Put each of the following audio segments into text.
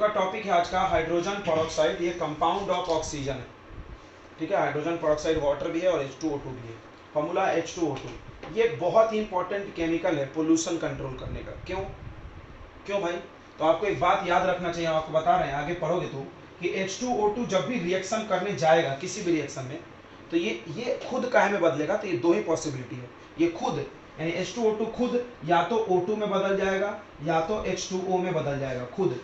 आपका टॉपिक है आज का हाइड्रोजन पेरोक्साइड। ये कंपाउंड ऑफ ऑक्सीजन है, ठीक है। हाइड्रोजन पेरोक्साइड वाटर भी है और H2O2 भी है। Formula H2O2। ये बहुत ही इंपॉर्टेंट केमिकल है पोल्यूशन कंट्रोल करने का। क्यों क्यों भाई? तो आपको एक बात याद रखना चाहिए, आपको बता रहे हैं, आगे पढ़ोगे तो, कि H2O2 जब भी रिएक्शन करने जाएगा किसी भी रिएक्शन में, तो ये खुद काहे में बदलेगा? तो ये दो ही पॉसिबिलिटी है। ये खुद यानी H2O2 खुद या तो O2 में बदल जाएगा या तो H2O में बदल जाएगा खुद।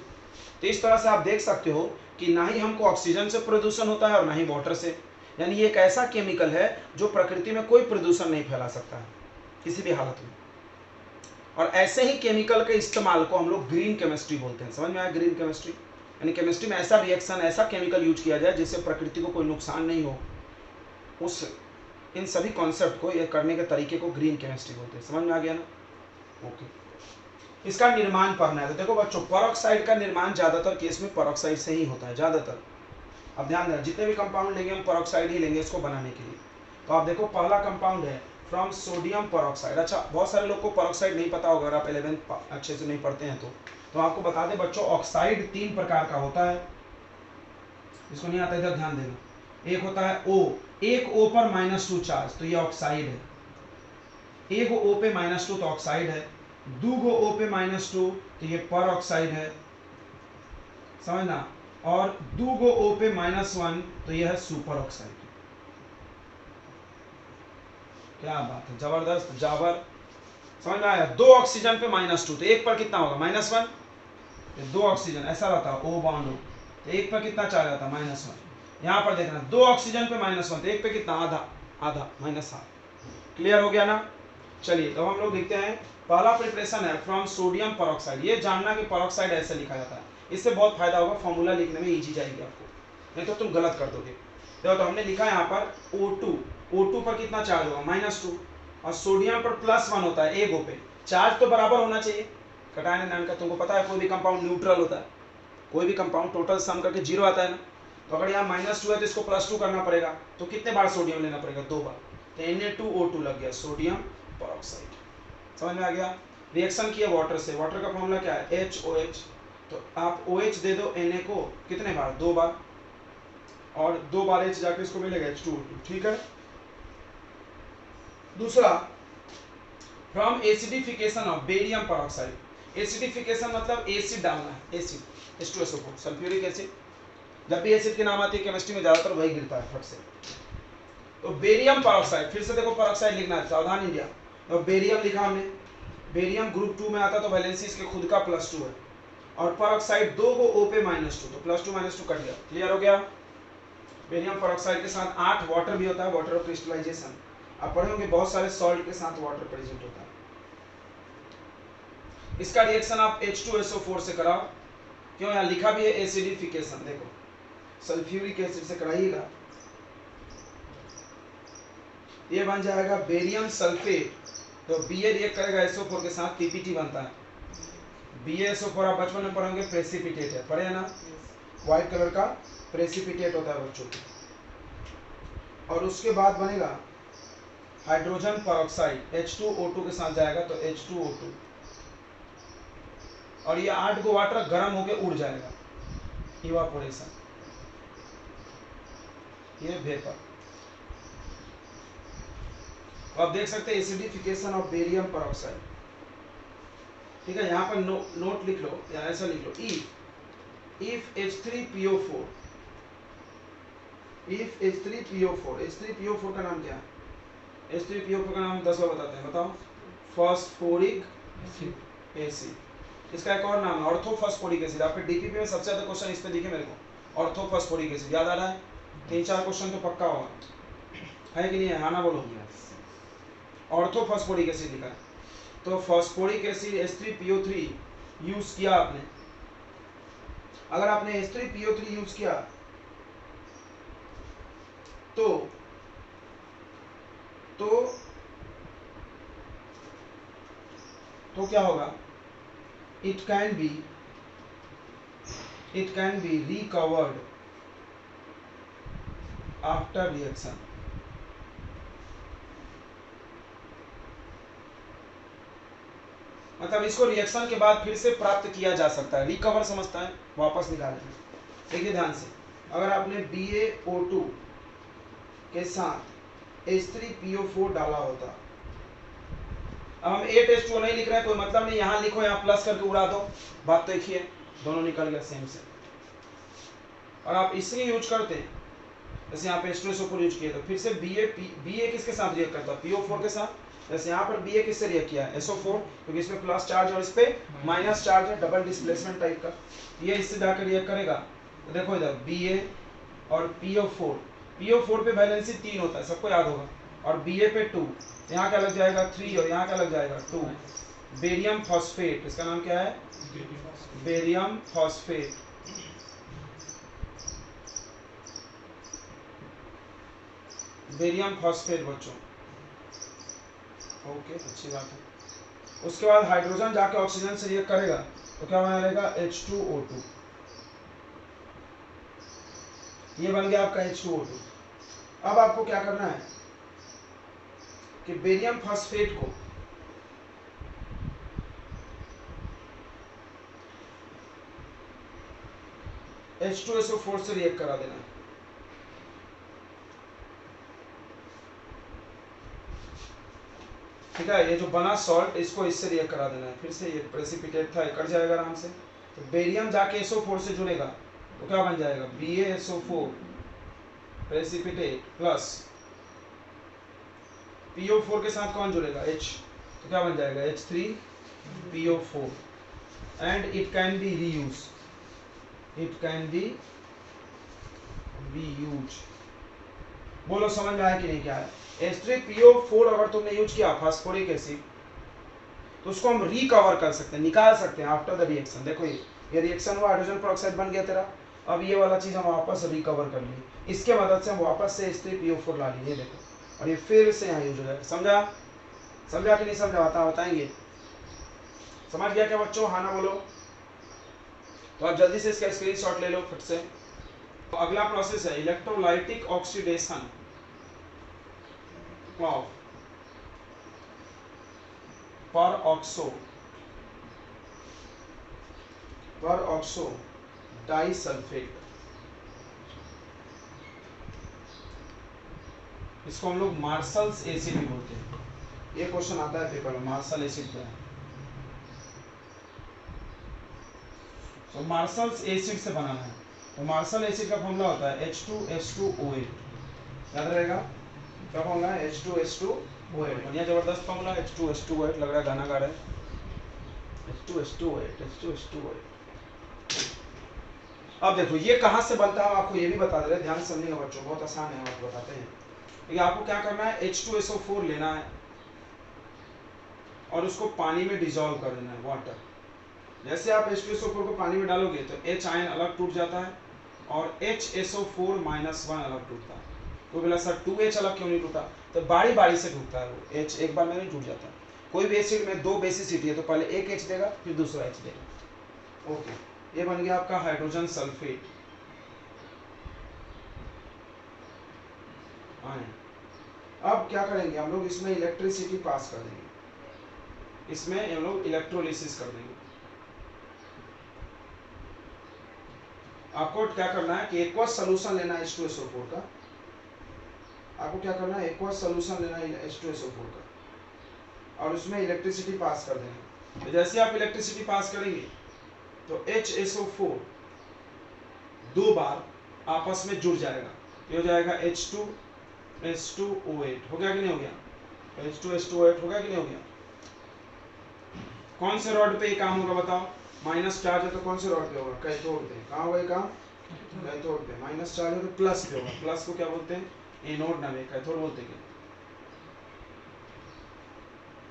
तो इस तरह से आप देख सकते हो कि ना ही हमको ऑक्सीजन से प्रदूषण होता है और ना ही वाटर से। यानी ये एक ऐसा केमिकल है जो प्रकृति में कोई प्रदूषण नहीं फैला सकता है किसी भी हालत में। और ऐसे ही केमिकल के इस्तेमाल को हम लोग ग्रीन केमिस्ट्री बोलते हैं। समझ में आया? ग्रीन केमिस्ट्री यानी केमिस्ट्री में ऐसा रिएक्शन, ऐसा केमिकल यूज किया जाए जिससे प्रकृति को कोई नुकसान नहीं हो। उस इन सभी कॉन्सेप्ट को, ये करने के तरीके को ग्रीन केमिस्ट्री बोलते हैं। समझ में आ गया ना? ओके। इसका निर्माण पढ़ना है। तो देखो बच्चों, पेरोक्साइड का निर्माण ज्यादातर केस में पेरोक्साइड से ही होता है, ज्यादातर। अब ध्यान देना, जितने भी कंपाउंड लेंगे हम पेरोक्साइड ही लेंगे इसको बनाने के लिए। तो आप देखो, पहला कंपाउंड है फ्रॉम सोडियम पेरोक्साइड। अच्छा, बहुत सारे लोग को पेरोक्साइड नहीं पता होगा, अगर आप 11th अच्छे से नहीं पढ़ते हैं तो आपको बता दें बच्चों, ऑक्साइड 3 प्रकार का होता है। इसको नहीं आता इधर ध्यान देना। एक होता है O, एक O पर -2 चार्ज, तो ये ऑक्साइड है। एक O पे -2 तो ऑक्साइड है। दूगो O पे -2 तो ये पर ऑक्साइड है, समझना। और दूगो O पे -1 तो ये है सुपर ऑक्साइड। क्या बात है, जबरदस्त, जावर। समझ में आया? 2 ऑक्सीजन पे -2 तो एक पर कितना होगा? -1। 2 ऑक्सीजन ऐसा रहता है, O बॉन्ड हो, तो एक पर कितना चार्ज आता है? -1। यहाँ पर देखना, 2 ऑक्सीजन पे -1 तो एक पे कितना? आधा, आधा, -7। क्लियर हो गया ना? चलिए, तो हम लोग देखते हैं। पहला प्रिपरेशन है फ्रॉम सोडियम पेरोक्साइड। ये जानना कि पेरोक्साइड ऐसे लिखा जाता है, इससे बहुत फायदा होगा, फॉर्मूला लिखने में इजी जाएगी आपको, नहीं तो तुम गलत कर दोगे। देखो, तो हमने लिखा है यहाँ पर O2। O2 पर कितना चार्ज होगा? -2। और सोडियम पर +1 होता है एक O पे। चार्ज तो बराबर होना चाहिए, कटायन नाम का तुमको पता है, कोई भी कंपाउंड न्यूट्रल होता है, कोई भी कंपाउंड टोटल सम करके 0 आता है ना। तो अगर यहाँ -2 है तो इसको +2 करना पड़ेगा, तो कितने बार सोडियम लेना पड़ेगा? 2 बार। तो Na2O2 लग गया, सोडियम पेरोक्साइड। समझ में आ गया? रिएक्शन किया वाटर से, वाटर का फॉर्मूला क्या है? HOH। तो आप OH दे दो Na को, कितने बार? 2 बार, और 2 बार H जाके इसको मिलेगा H2O2, ठीक है। दूसरा, from acidification of barium peroxide. Acidification मतलब एसिड डालना है, एसिड, H2SO4, सल्फ्यूरिक एसिड। जब भी एसिड के नाम आती है केमिस्ट्री में ज्यादातर वही गिरता है फट से। तो बेरियम पेरोक्साइड, फिर से देखो पेरोक्साइड लिखना है, सावधान इंडिया। तो बेरियम लिखा हमने, बेरियम ग्रुप 2 में आता तो वैलेंसी इसके खुद का +2 है। और पेरोक्साइड 2 को O पे -2, तो +2 -2 कट गया। क्लियर हो गया? बेरियम पेरोक्साइड के साथ 8 वाटर भी होता है, वाटर ऑफ क्रिस्टलाइजेशन। आप पढ़े होंगे बहुत सारे सॉल्ट के साथ वाटर प्रेजेंट होता है। इसका रिएक्शन आप H2SO4 से कराओ। क्यों? यहाँ लिखा भी है एसिडिफिकेशन, देखो सल्फ्यूरिक एसिड से कराइएगा, ये बन जाएगा बेरियम सल्फेट। तो Ba रिएक्ट करेगा SO4 के साथ, PPT बनता है। BaSO4 आप बचपन में पढ़ोगे, प्रेसिपिटेट है, पढ़े है ना? व्हाइट कलर का प्रेसिपिटेट होता है बच्चों। और उसके बाद बनेगा हाइड्रोजन पेरोक्साइड, H2O2 के साथ जाएगा तो H2O2, और ये 8 गो वाटर गर्म होके उड़ जाएगा, इवापोरेशन, ये वेपर। तो आप देख सकते हैं एसिडिफिकेशन ऑफ बेरियम पेरोक्साइड, ठीक है। यहाँ पर नोट लिख लो, या ऐसा लिख लो, if H3PO4, if H3PO4, H3PO4 का नाम क्या है? H3PO4 का नाम 10 बार बताते हैं, बताओ। Phosphoric acid. इसका एक और नाम है ऑर्थोफॉस्फोरिक एसिड। आपके डीपीपी में सबसे ज्यादा क्वेश्चन इस पे दिखे मेरे को, ऑर्थोफॉस्फोरिक एसिड। याद आ रहा है? 3-4 क्वेश्चन तो पक्का होगा, है कि नहीं है? हाँ ना बोलो। ऑर्थोफॉस्फोरिक एसिड लिखा है। तो फॉस्फोरिक एसिड H3PO3 यूज किया आपने, अगर आपने H3PO3 यूज किया तो क्या होगा? It can be recovered after reaction. मतलब इसको रिएक्शन के बाद फिर से प्राप्त किया जा सकता है, रिकवर समझता है, वापस निकालना। देखिए ध्यान से, अगर आपने BaO2 के साथ H3PO4 डाला होता, अब हम 8H2O नहीं लिख रहे हैं, कोई मतलब नहीं, यहाँ लिखो, यहाँ प्लस करके उड़ा दो, बात तो एक ही है, दोनों निकल गया सेम से। और आप इसलिए यूज करते हैं, जैसे यहाँ पे H2SO4 यूज किया, तो फिर से BA किसके साथ रिएक्ट करता है, PO4 के साथ। जैसे यहाँ पर BA किससे रिएक्ट किया है, SO4, क्योंकि इसमें प्लस चार्ज और इस पे माइनस चार्ज है, डबल डिस्प्लेसमेंट टाइप का। ये इससे जाकर रिएक्ट करेगा, तो देखो इधर BA और PO4 पे वैलेंसी 3 होता है, सबको याद होगा, और BA पे 2, यहाँ क्या लग जाएगा 3 और यहाँ क्या लग जाएगा 2। बेरियम फॉस्फेट, इसका नाम क्या है, बेरियम फॉस्फेट। बेरियम फॉस्फेट बच्चों, ओके, अच्छी बात है। उसके बाद हाइड्रोजन जाके ऑक्सीजन से रिएक्ट करेगा, तो क्या बना रहेगा H2O2, ये बन गया आपका H2O2। अब आपको क्या करना है कि बेरियम फॉस्फेट को H2SO4 से रिएक्ट करा देना है। ठीक है, ये जो बना सॉल्ट, इसको इससे रिएक्ट करा देना है। फिर से ये प्रेसिपिटेट था, कट जाएगा आराम से, तो बेरियम जाके SO4 से जुड़ेगा, तो क्या बन जाएगा BaSO4 प्रेसिपिटेट प्लस PO4 के साथ कौन जुड़ेगा H, तो क्या बन जाएगा H3PO4 and it can be reuse, it can be use. बोलो समझ में आया कि नहीं क्या है। H3PO4 अगर तुमने यूज किया फास्फोरिक एसिड, तो उसको हम रिकवर कर सकते हैं, निकाल सकते हैं आफ्टर द रिएक्शन। देखो ये रिएक्शन हुआ, हाइड्रोजन पेरोक्साइड बन गया तेरा, अब ये वाला चीज हम वापस रिकवर कर लिए, इसके मदद से हम वापस से H3PO4 ला लिए, देखो, और ये फिर से यहाँ यूज हो जाएगा। समझा कि नहीं समझा, बताएंगे। समझ गया क्या बच्चों, हाँ ना बोलो। तो आप जल्दी से इसका स्क्रीनशॉट ले लो फट से। तो अगला प्रोसेस है electrolytic oxidation of peroxo disulphate. इसको हम लोग मार्शल्स एसिड भी बोलते हैं, ये क्वेश्चन आता है पेपर में, मार्शल एसिड क्या है। तो मार्शल्स एसिड से बनाना है, तो मार्शल एसिड का फॉर्मूला होता है H2S2O8, याद रहेगा क्या फॉर्मूला है, H2S2O8। बढ़िया जबरदस्त फॉर्मूला, H2S2O8, लग रहा है गाना गा रहे हैं, H2S2O8। अब देखो ये कहाँ से बनता है, आपको ये भी बता दे रहे हैं, ध्यान से समझिएगा बच्चों, बहुत आसान है, आपको बताते हैं। देखिए आपको क्या करना है, H2SO4 लेना है और उसको पानी में डिजोल्व कर देना है, वाटर। जैसे आप H2SO4 को पानी में डालोगे तो H आयन अलग टूट जाता है और HSO4-1 अलग टूटता है। तो बोला सर 2H अलग क्यों नहीं टूटा, तो बारी बारी से टूटता है वो, H एक बार में नहीं टूट जाता। कोई भी एसिड में 2 बेसिसिटी है, तो पहले एक H देगा फिर दूसरा H देगा। ओके, ये बन गया आपका हाइड्रोजन सल्फेट आयन। अब क्या करेंगे हम लोग, इसमें इलेक्ट्रिसिटी पास कर देंगे, इसमें हम लोग इलेक्ट्रोलिसिस कर देंगे। आपको क्या करना है कि एक्वस सोल्यूशन लेना है H2SO4 का, आपको क्या करना है, एक्वस सोल्यूशन लेना है H2SO4 का और उसमें इलेक्ट्रिसिटी पास कर देना। तो जैसे आप इलेक्ट्रिसिटी पास करेंगे तो HSO4 दो बार आपस में जुड़ जाएगा, ये हो जाएगा H2S2O8। हो गया कि नहीं हो गया, H2S2O8 हो गया कि नहीं हो गया। कौन से रॉड पे ये काम होगा बताओ, माइनस चार्ज है तो कौन से रॉड पे होगा, कैथोड पे। कहाँ होगा ये काम, कैथोड पे। माइनस चार्ज है तो प्लस पे होगा, प्लस को क्या बोलते हैं, एनोड नाम है, कैथोड बोलते हैं।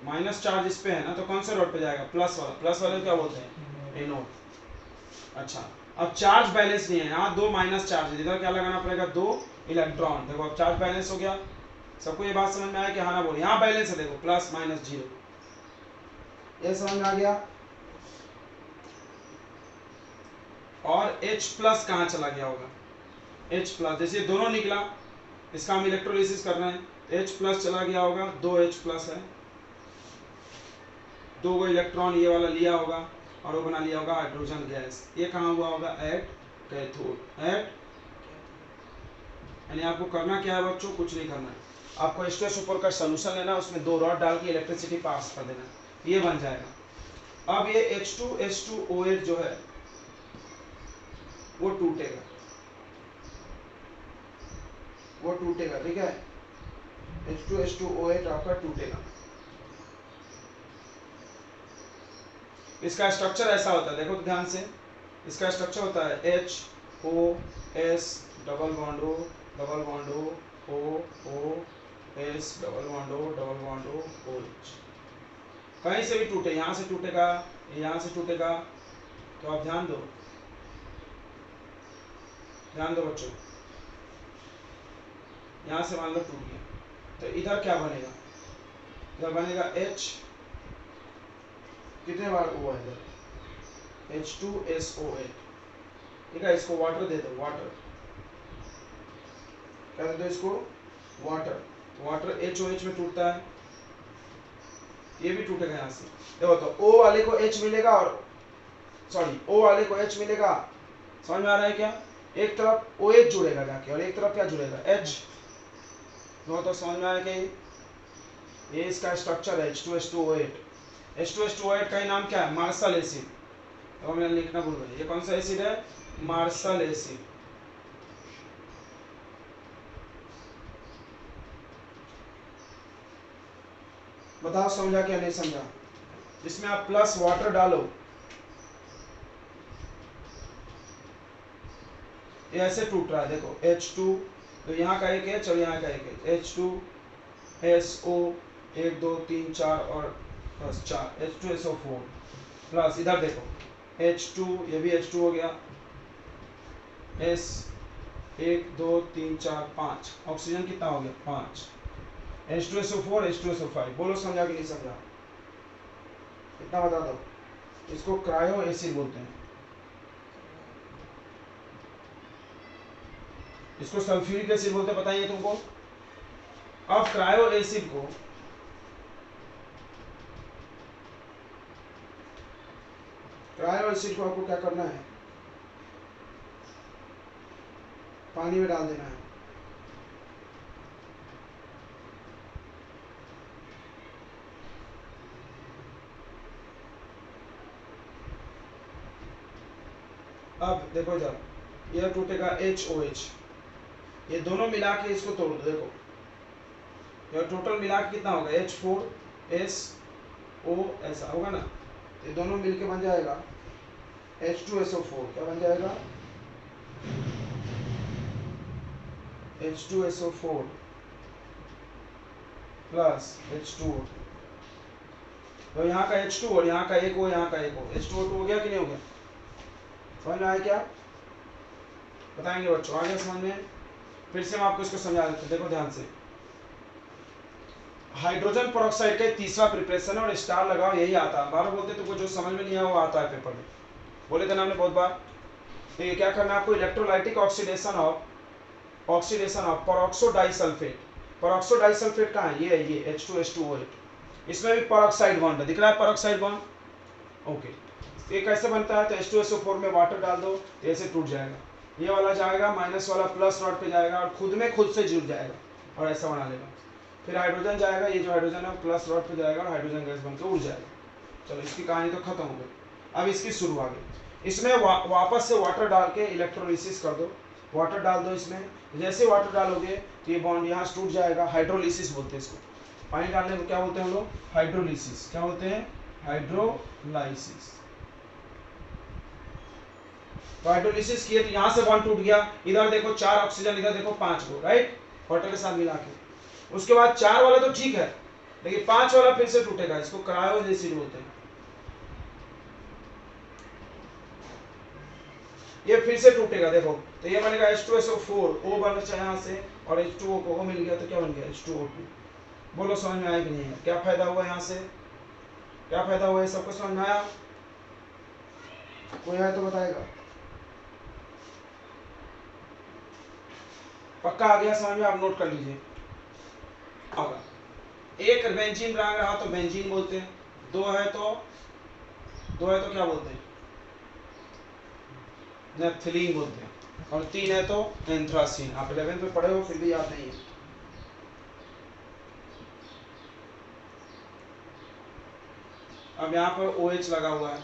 माइनस चार्ज इस पे है ना, तो कौन से रॉड पे जाएगा, प्लस वाला, प्लस वाले क्या बोलते हैं, एनोड। अच्छा, अब चार्ज बैलेंस नहीं है, यहाँ 2 माइनस चार्ज है, इधर क्या लगाना पड़ेगा, 2 इलेक्ट्रॉन। देखो अब चार्ज बैलेंस हो गया, सबको ये बात समझ में आया कि हाँ ना बोलो, यहाँ बैलेंस है, देखो प्लस माइनस 0, ये समझ में आ गया। और H प्लस कहाँ चला गया होगा, H प्लस, जैसे दोनों निकला, इसका हम इलेक्ट्रोलिसिस कर रहे हैं, H प्लस चला गया होगा, 2H प्लस है, दो गो इलेक्ट्रॉन ये वाला लिया होगा और वो बना लिया होगा हाइड्रोजन गैस। ये कहाँ हुआ होगा? At cathode. एट, यानी आपको करना क्या है बच्चों? कुछ नहीं करना है, आपको H2SO4 का सोल्यूशन लेना, उसमें 2 रॉड डाल के इलेक्ट्रिसिटी पास कर देना, ये बन जाएगा। अब ये H2SO8 जो है वो टूटेगा, वो टूटेगा, ठीक है। H2SO8 आपका टूटेगा। इसका स्ट्रक्चर ऐसा होता है, देखो तो ध्यान से। इसका स्ट्रक्चर होता है HOS double bond O double bond O S double bond O OH। कहीं से भी टूटे, यहाँ से टूटेगा, यहाँ से टूटेगा, तो आप ध्यान दो, ध्यान दो बच्चों। यहाँ से मान लो टूट गया, तो इधर क्या बनेगा? इधर बनेगा H, कितने बार O है इधर? H2SO8, ठीक है। इसको वाटर दे दो, वाटर, क्या दे दो इसको? वाटर। वाटर HOH में टूटता है, ये भी टूटेगा यहाँ से। देखो तो O वाले को H मिलेगा और सॉरी O वाले को H मिलेगा, समझ में आ रहा है क्या? एक तरफ OH जुड़ेगा जाके और एक तरफ क्या जुड़ेगा? H। तो समझ में आया कि ये इसका स्ट्रक्चर है H2S2O8। H2S2O8 का ही नाम क्या है? Marshall acid. तो मैंने लिखना भूल गया, ये कौन सा एसिड है? Marshall acid. बताओ समझा क्या नहीं समझा? इसमें आप प्लस वाटर डालो, ये ऐसे टूट रहा है, देखो H2, तो यहाँ का एक H और यहाँ का एक H, H2SO 1 2 3 4 और बस 4 H2SO4 प्लस इधर देखो H2, ये भी H2 हो गया, S 1 2 3 4 5, ऑक्सीजन कितना हो गया? 5, H2SO4 H2SO5। बोलो समझा कि नहीं समझा? इतना बता दो। इसको क्रायो एसिड बोलते हैं, इसको सल्फ्यूरिक एसिड बोलते हैं, बताइए तुमको। अब क्रायो एसिड को आपको क्या करना है? पानी में डाल देना है। अब देखो इधर, यह टूटेगा HOH, ये दोनों मिला के इसको तोड़ दो, देखो यह टोटल मिला के कितना होगा? H4SO, ऐसा होगा ना। ये दोनों मिलके बन जाएगा H2SO4। क्या बन जाएगा? H2SO4 plus H2O। तो यहाँ का H2 और यहाँ का एक O, यहाँ का एक O, H2O2 हो गया कि नहीं हो गया? समझ में आया क्या? बताएंगे बच्चों, आगे समझ में। फिर से हम आपको इसको समझा देते हैं, देखो ध्यान से। हाइड्रोजन पेरोक्साइड का तीसरा प्रिपरेशन है और स्टार लगाओ, यही आता है। बार बोलते तुमको जो समझ में नहीं आया वो आता है पेपर में, बोले थे ना हमने बहुत बार। तो ये क्या करना है आपको? Electrolytic oxidation of peroxo disulphate. Peroxo disulphate कहाँ है? ये है, ये H2S2O8। इसमें भी पेरोक्साइड बॉन्ड है, दिख रहा है पेरोक्साइड बॉन्ड। ओके, ये कैसे बनता है? तो H2SO4 में वाटर डाल दो, ऐसे टूट जाएगा। ये वाला जाएगा, माइनस वाला प्लस रॉड पे जाएगा और खुद में खुद से जुड़ जाएगा और ऐसा बना लेगा। फिर हाइड्रोजन जाएगा, ये जो हाइड्रोजन है प्लस रॉड पे जाएगा और हाइड्रोजन गैस बनकर उड़ जाएगा। चलो इसकी कहानी तो खत्म हो गई। अब इसकी शुरू आ गई। इसमें वापस से वाटर डाल के इलेक्ट्रोलिसिस कर दो, वाटर डाल दो इसमें। जैसे वाटर डालोगे तो ये बॉन्ड यहाँ से टूट जाएगा। हाइड्रोलिसिस बोलते हैं इसको। पानी डालने को क्या बोलते हैं हम लोग? हाइड्रोलिसिस। क्या बोलते हैं? हाइड्रोलाइसिस। तो हाइड्रोलिसिस किए तो यहाँ से बॉन्ड टूट गया। इधर देखो 4 ऑक्सीजन, इधर देखो 5 को, राइट, वाटर के साथ मिला के। उसके बाद 4 वाला तो ठीक है, लेकिन 5 वाला फिर से टूटेगा। इसको क्रायो एसिड बोलते हैं। ये फिर से टूटेगा, देखो तो ये बनेगा H2SO4, O बना यहाँ से और H2O को O मिल गया तो क्या बन गया? H2O2। बोलो समझ में आया कि नहीं है? क्या फायदा हुआ यहाँ से? क्या फायदा हुआ? सबको समझ में आया? कोई है तो बताएगा। पक्का आ गया समझ में? आप नोट कर लीजिए। होगा एक बेंजीन रहा तो बेंजीन बोलते हैं, दो है तो क्या बोलते हैं, नेफ्थलीन बोलते हैं, और 3 है तो एंथ्रासीन। आप 11th में पढ़े हो फिर भी याद नहीं है। अब यहाँ पर OH लगा हुआ है,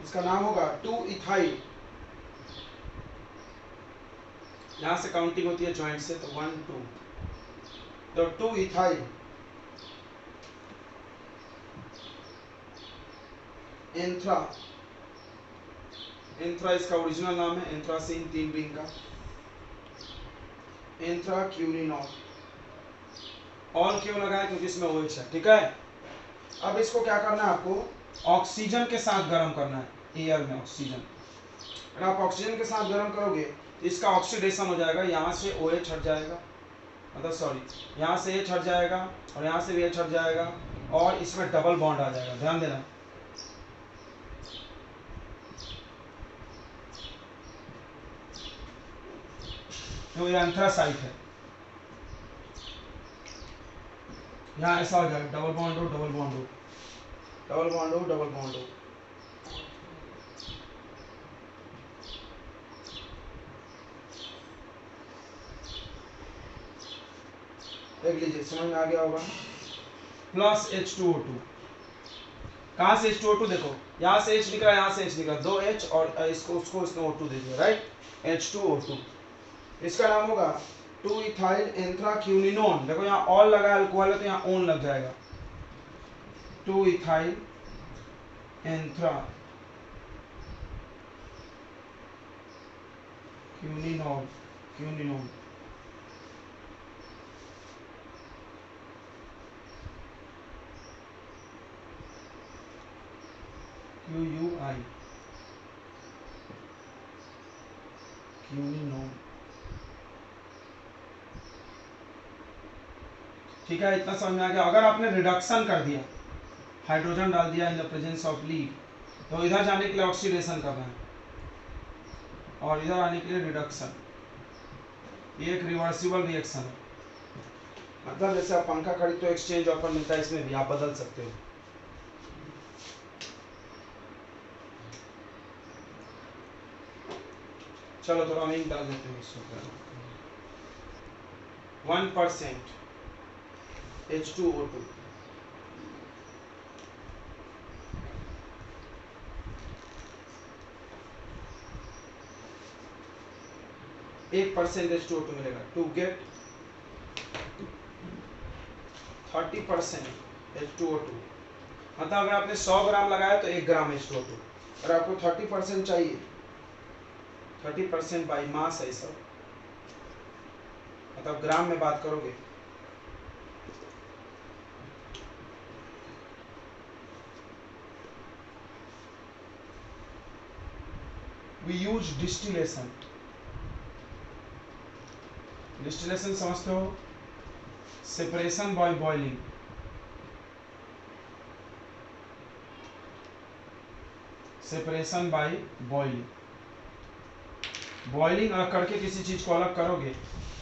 इसका नाम होगा 2-इथाइल। यहाँ से काउंटिंग होती है जॉइंट से, तो 1 2, तो 2-इथाइल एंथ्रा, इसका ओरिजिनल नाम है एंथ्रासीन 3 रिंग का, एंथ्राक्यूनिनॉल। ऑल क्यों लगा है, क्योंकि इसमें OH है, ठीक है। अब इसको क्या करना है आपको, ऑक्सीजन के साथ गर्म करना है, एयर में ऑक्सीजन। अगर आप ऑक्सीजन के साथ गर्म करोगे तो इसका ऑक्सीडेशन हो जाएगा, यहाँ से OH हट जाएगा, मतलब सॉरी, यहाँ से H हट जाएगा और यहाँ से भी H हट जाएगा, और इसमें डबल बॉन्ड आ जाएगा, ध्यान देना। तो ये एंथ्रासाइट है, यहाँ ऐसा हो जाएगा, डबल बॉन्ड हो, डबल बॉन्ड हो, डबल बॉन्ड हो, डबल बॉन्ड हो। देख लीजिए, समझ में आ गया होगा। प्लस H2O2, कहाँ से H2O2, देखो यहाँ से H निकला, यहाँ से H निकला, 2 H और इसको उसको इसने O2 दे दिया, राइट, H2O2। इसका नाम होगा 2-इथाइल एंथ्राक्यूनिनोन। देखो यहाँ ऑल लगा है, अल्कोहल है तो यहाँ ओन लग जाएगा, 2-इथाइल एंथ्राक्यूनिनोन, क्यूनिनोन। QUI, क्यूनिनोन, ठीक है। इतना समझ में आ गया। अगर आपने रिडक्शन कर दिया, हाइड्रोजन डाल दिया in the presence of lead, तो इधर जाने के लिए ऑक्सीडेशन करना है और इधर आने के लिए रिडक्शन। ये एक रिवर्सिबल रिएक्शन है, मतलब जैसे आप पंखा खरीद तो एक्सचेंज ऑफर मिलता है, इसमें भी आप बदल सकते हो। चलो थोड़ा अमीन डाल देते हैं इसको। 1% H2O2, 1% H2O2 मिलेगा। टू गेट 30% H2O2, मतलब अगर आपने 100 ग्राम लगाया तो 1 ग्राम H2O2। अगर आपको 30% चाहिए, 30% बाई मास है सब, मतलब ग्राम में बात करोगे, we use distillation। डिस्टिलेशन समझते हो, separation by boiling, separation by boiling. Boiling करके किसी चीज को अलग करोगे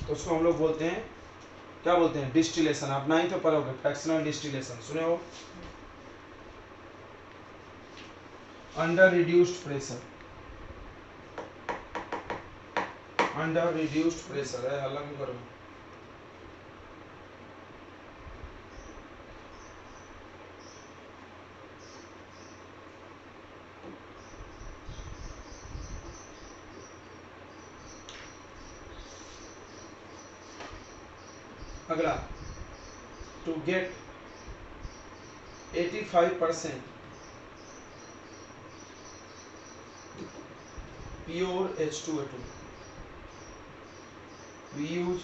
तो उसको हम लोग बोलते हैं, क्या बोलते हैं, डिस्टिलेशन। आप नहीं तो पढ़ोगे, फ्रैक्शनल डिस्टिलेशन सुने हो, under reduced pressure, under reduced pressure है, अलग ही करो। अगला, to get 85% pure H2O2, we use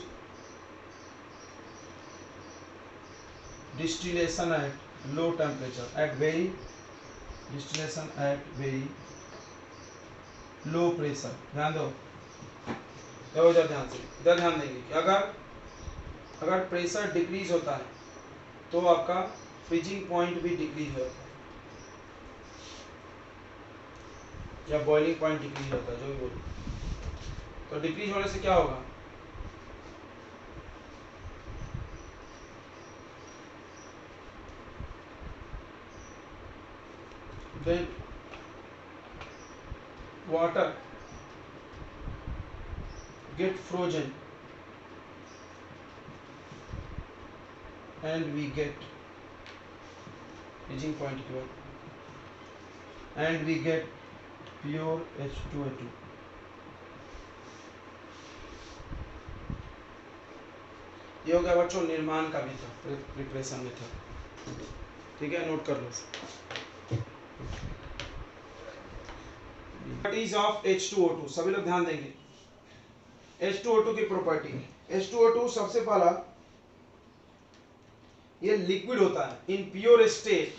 distillation at low temperature, at very distillation at very low pressure। ध्यान दो, इधर ध्यान से, इधर ध्यान देंगे कि अगर प्रेशर डिक्रीज होता है तो आपका फ्रीजिंग पॉइंट भी डिक्रीज होता है, या बॉइलिंग पॉइंट डिक्रीज होता है, जो भी बोलो। तो डिक्रीज होने से क्या होगा, then water get frozen and we get freezing point here and we get pure H2O2. ये हो गया बच्चों निर्माण का भी था, प्रिपरेशन में था, ठीक है, नोट कर लो। प्रॉपर्टीज ऑफ H2O2 सभी लोग ध्यान देंगे। H2O2 की प्रॉपर्टी, H2O2 सबसे पहला ये लिक्विड होता है in pure state,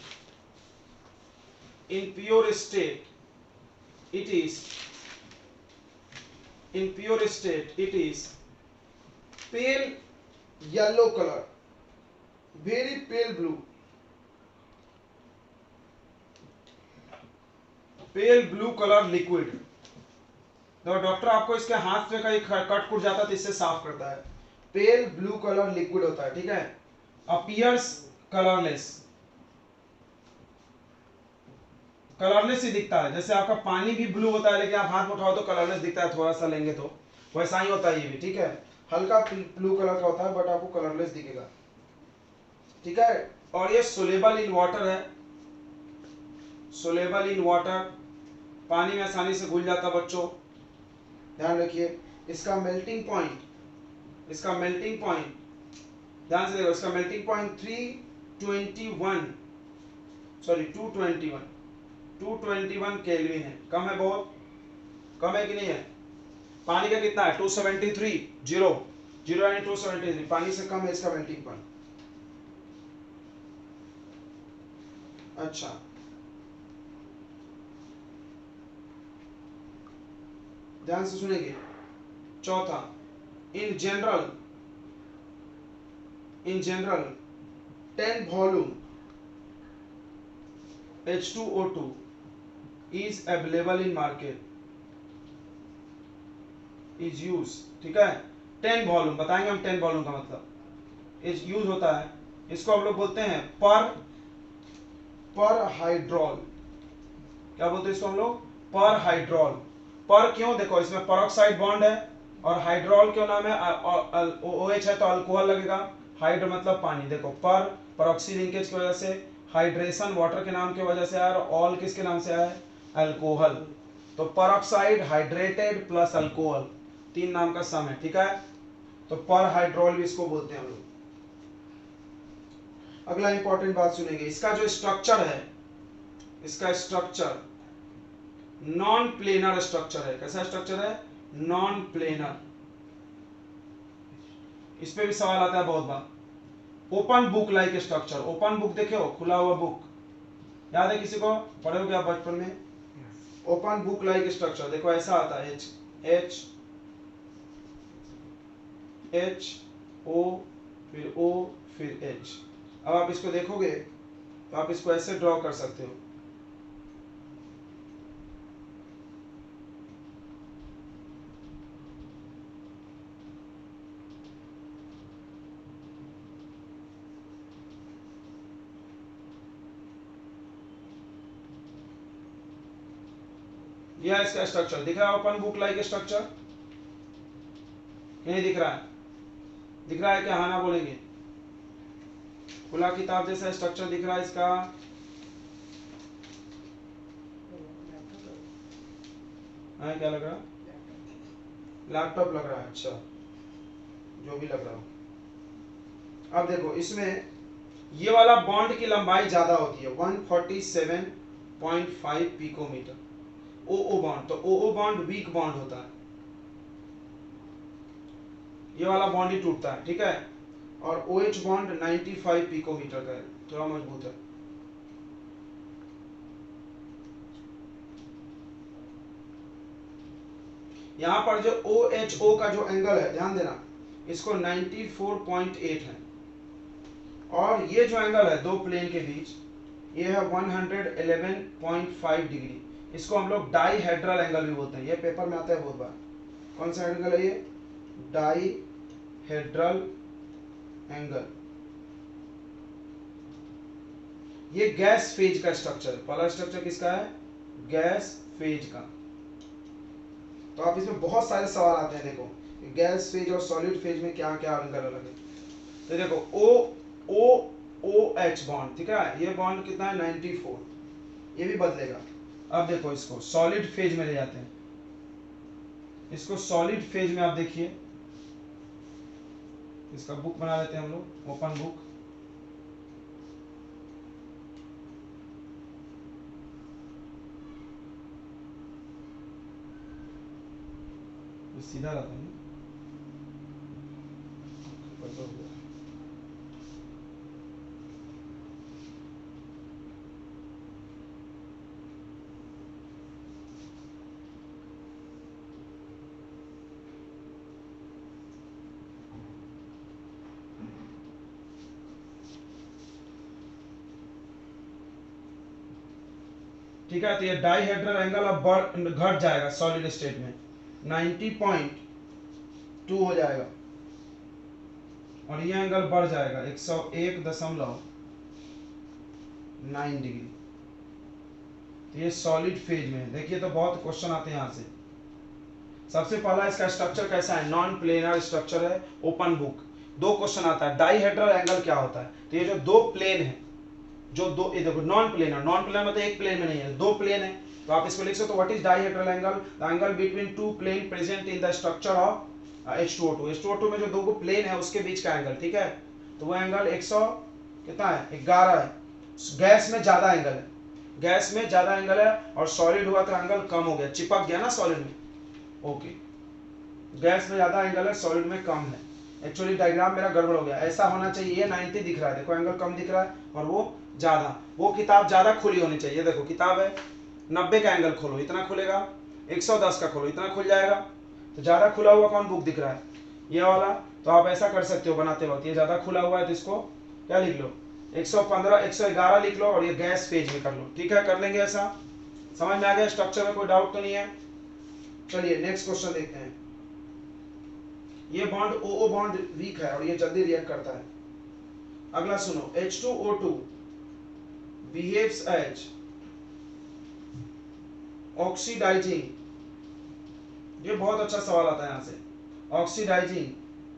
in pure state it is, in pure state it is pale yellow color, very pale blue, pale blue color liquid। तो डॉक्टर आपको इसके हाथ में कहीं कट कुट जाता है तो इससे साफ करता है। पेल ब्लू कलर लिक्विड होता है, ठीक है। अपीयर्स कलरलेस, कलरलेस ही दिखता है। जैसे आपका पानी भी ब्लू होता है लेकिन आप हाथ में उठाओ तो कलरलेस दिखता है, थोड़ा सा लेंगे तो वैसा ही होता है ये भी, ठीक है। हल्का ब्लू कलर का होता है बट आपको कलरलेस दिखेगा, ठीक है। और ये सोलेबल इन वाटर है, सोलेबल इन वाटर, पानी में आसानी से घुल जाता बच्चों, ध्यान रखिए। इसका मेल्टिंग पॉइंट, इसका मेल्टिंग पॉइंट ध्यान से देखो, इसका मेल्टिंग पॉइंट 321 सॉरी 221 केल्विन है। कम है, बहुत कम है कि नहीं है? पानी का कितना है? 273, जीरो जीरो यानी 273, पानी से कम है इसका मेल्टिंग पॉइंट। अच्छा, ध्यान से सुनेंगे। चौथा, in general 10 volume H2O2 is available in market, is use, ठीक है। 10 वॉल्यूम बताएंगे हम, 10 वॉल्यूम का मतलब इस यूज होता है, इसको हम लोग बोलते हैं पर हाइड्रोल। क्या बोलते हैं इसको हम लोग? पर हाइड्रोल। पर क्यों? देखो इसमें पेरोक्साइड बॉन्ड है और हाइड्रोल क्यों नाम है, OH है तो अल्कोहल लगेगा, हाइड्रो मतलब पानी। देखो पर पेरोक्सी लिंकेज की वजह से, हाइड्रेशन वाटर के नाम की वजह से आया, और ऑल किसके नाम से आया है? अल्कोहल। तो पेरोक्साइड, हाइड्रेटेड प्लस अल्कोहल, तीन नाम का सम है, ठीक है। तो पर हाइड्रोल भी इसको बोलते हैं हम लोग। अगला इंपॉर्टेंट बात सुनेंगे, इसका जो स्ट्रक्चर है, इसका स्ट्रक्चर नॉन प्लेनर स्ट्रक्चर है। कैसा स्ट्रक्चर है? Non planar. इस पे भी सवाल आता है बहुत बार। Open book like structure, open book देखे हो, खुला हुआ बुक, याद है किसी को? पढ़े हो क्या बचपन में? ओपन बुक लाइक स्ट्रक्चर देखो ऐसा आता है, H O फिर O फिर H। अब आप इसको देखोगे तो आप इसको ऐसे ड्रॉ कर सकते हो, यह इसका स्ट्रक्चर दिख रहा है। ओपन बुक लाइक स्ट्रक्चर नहीं दिख रहा है? दिख रहा है क्या? हाँ ना बोलेंगे। खुला किताब जैसा स्ट्रक्चर दिख रहा है इसका। हाँ, क्या लग रहा है? लैपटॉप लग रहा है। अच्छा, जो भी लग रहा हो। अब देखो इसमें ये वाला बॉन्ड की लंबाई ज्यादा होती है, 147.5 पिकोमीटर। OO बॉन्ड, तो OO बॉन्ड वीक बॉन्ड होता है, ये वाला बॉन्ड ही टूटता है, ठीक है। और OH बॉन्ड 95 पिकोमीटर का है, थोड़ा मजबूत है। यहां पर जो OHO का जो एंगल है, ध्यान देना, इसको 94.8 है, और ये जो एंगल है दो प्लेन के बीच, ये है 111.5 डिग्री। इसको हम लोग डाईहेड्रल एंगल भी बोलते हैं, ये पेपर में आता है बहुत बार, कौन सा एंगल है ये, डाईहेड्रल एंगल। ये गैस फेज का स्ट्रक्चर है, पहला स्ट्रक्चर किसका है, गैस फेज का। तो आप इसमें बहुत सारे सवाल आते हैं, देखो गैस फेज और सॉलिड फेज में क्या क्या एंगल अलग है। तो देखो OH बॉन्ड, ठीक है, ये बॉन्ड कितना है 94, ये भी बदलेगा। अब देखो इसको सॉलिड फेज में ले जाते हैं, इसको सॉलिड फेज में आप देखिए, इसका बुक बना लेते हैं हम लोग, ओपन बुक। सीधा रहता है, ठीक है। तो ये डाईहेड्रल एंगल अब घट जाएगा सॉलिड स्टेट में, 90.2 हो जाएगा, और ये एंगल बढ़ जाएगा 101.9 डिग्री। तो ये सॉलिड फेज में है। देखिए तो बहुत क्वेश्चन आते हैं यहाँ से। सबसे पहला इसका स्ट्रक्चर कैसा है, नॉन प्लेनर स्ट्रक्चर है, ओपन बुक। दो क्वेश्चन आता है, डाईहेड्रल एंगल क्या होता है। तो ये जो दो प्लेन है, जो दो, ये देखो नॉन प्लेनर, नॉन प्लेनर मतलब एक प्लेन में नहीं है, दो प्लेन है, तो आप इसको लिख सकते हो what is dihedral angle, the angle between two plane present in the structure of H2O2। H2O2 में जो दो प्लेन है उसके बीच का एंगल, ठीक है। तो वो एंगल 100 कितना है, 11 है। गैस में ज्यादा एंगल है, गैस में ज्यादा एंगल है, और सॉलिड हुआ तो एंगल कम हो गया, चिपक गया ना सॉलिड में। ओके, गैस में ज्यादा एंगल है, सॉलिड में कम है। एक्चुअली डायग्राम मेरा गड़बड़ हो गया, ऐसा होना चाहिए, ये 90 दिख रहा है, देखो एंगल कम दिख रहा है, और वो ज्यादा। वो किताब ज्यादा खुली होनी चाहिए, देखो किताब है 90 का एंगल खोलो इतना खुलेगा, 110 का खोलो इतना खुल जाएगा। तो ज्यादा खुला हुआ कौन बुक दिख रहा है, ये वाला। तो आप ऐसा कर सकते हो बनाते वक्त, ये ज्यादा खुला हुआ है तो इसको क्या लिख लो, 115 111 लिख लो, और ये गैस फेज में कर लो, ठीक है, कर लेंगे ऐसा। समझ में आ गया, स्ट्रक्चर में कोई डाउट तो नहीं है। चलिए नेक्स्ट क्वेश्चन देखते हैं। ये बॉन्ड OO बॉन्ड वीक है और ये जल्दी रिएक्ट करता है। अगला सुनो, H2O2 behaves as oxidizing, ये बहुत अच्छा सवाल आता है यहाँ से, oxidizing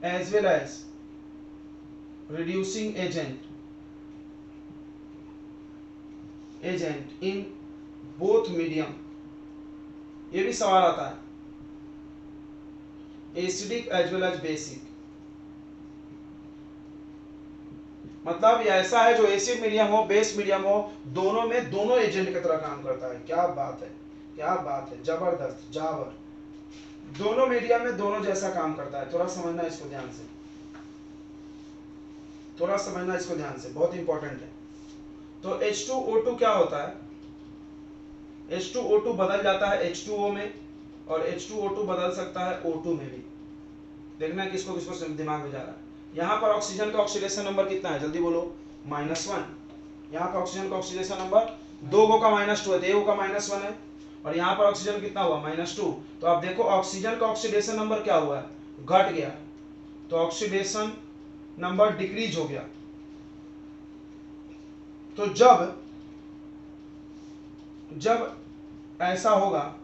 as well as reducing agent in both medium, ये भी सवाल आता है, acidic as well as basic. मतलब ये ऐसा है जो एसिड मीडियम हो बेस मीडियम हो, दोनों में दोनों एजेंट की तरह काम करता है। क्या बात है, क्या बात है, जबरदस्त, जावर। दोनों मीडियम में दोनों जैसा काम करता है। थोड़ा समझना इसको ध्यान से, थोड़ा समझना इसको ध्यान से, बहुत इंपॉर्टेंट है। तो H2O2 क्या होता है, H2O2 बदल जाता है H2O में, और H2O2 बदल सकता है O2 में भी। देखना है किसको किसको दिमाग में जा रहा है। यहाँ पर ऑक्सीजन का ऑक्सीडेशन नंबर कितना है, जल्दी बोलो, -1। यहाँ पर ऑक्सीजन का ऑक्सीडेशन नंबर 2 गो का -2 है, तो 1 गो का -1 है, और यहाँ पर ऑक्सीजन कितना हुआ, -2। तो आप देखो ऑक्सीजन का ऑक्सीडेशन नंबर क्या हुआ है, घट गया, तो ऑक्सीडेशन नंबर डिक्रीज हो गया। तो जब ऐसा होगा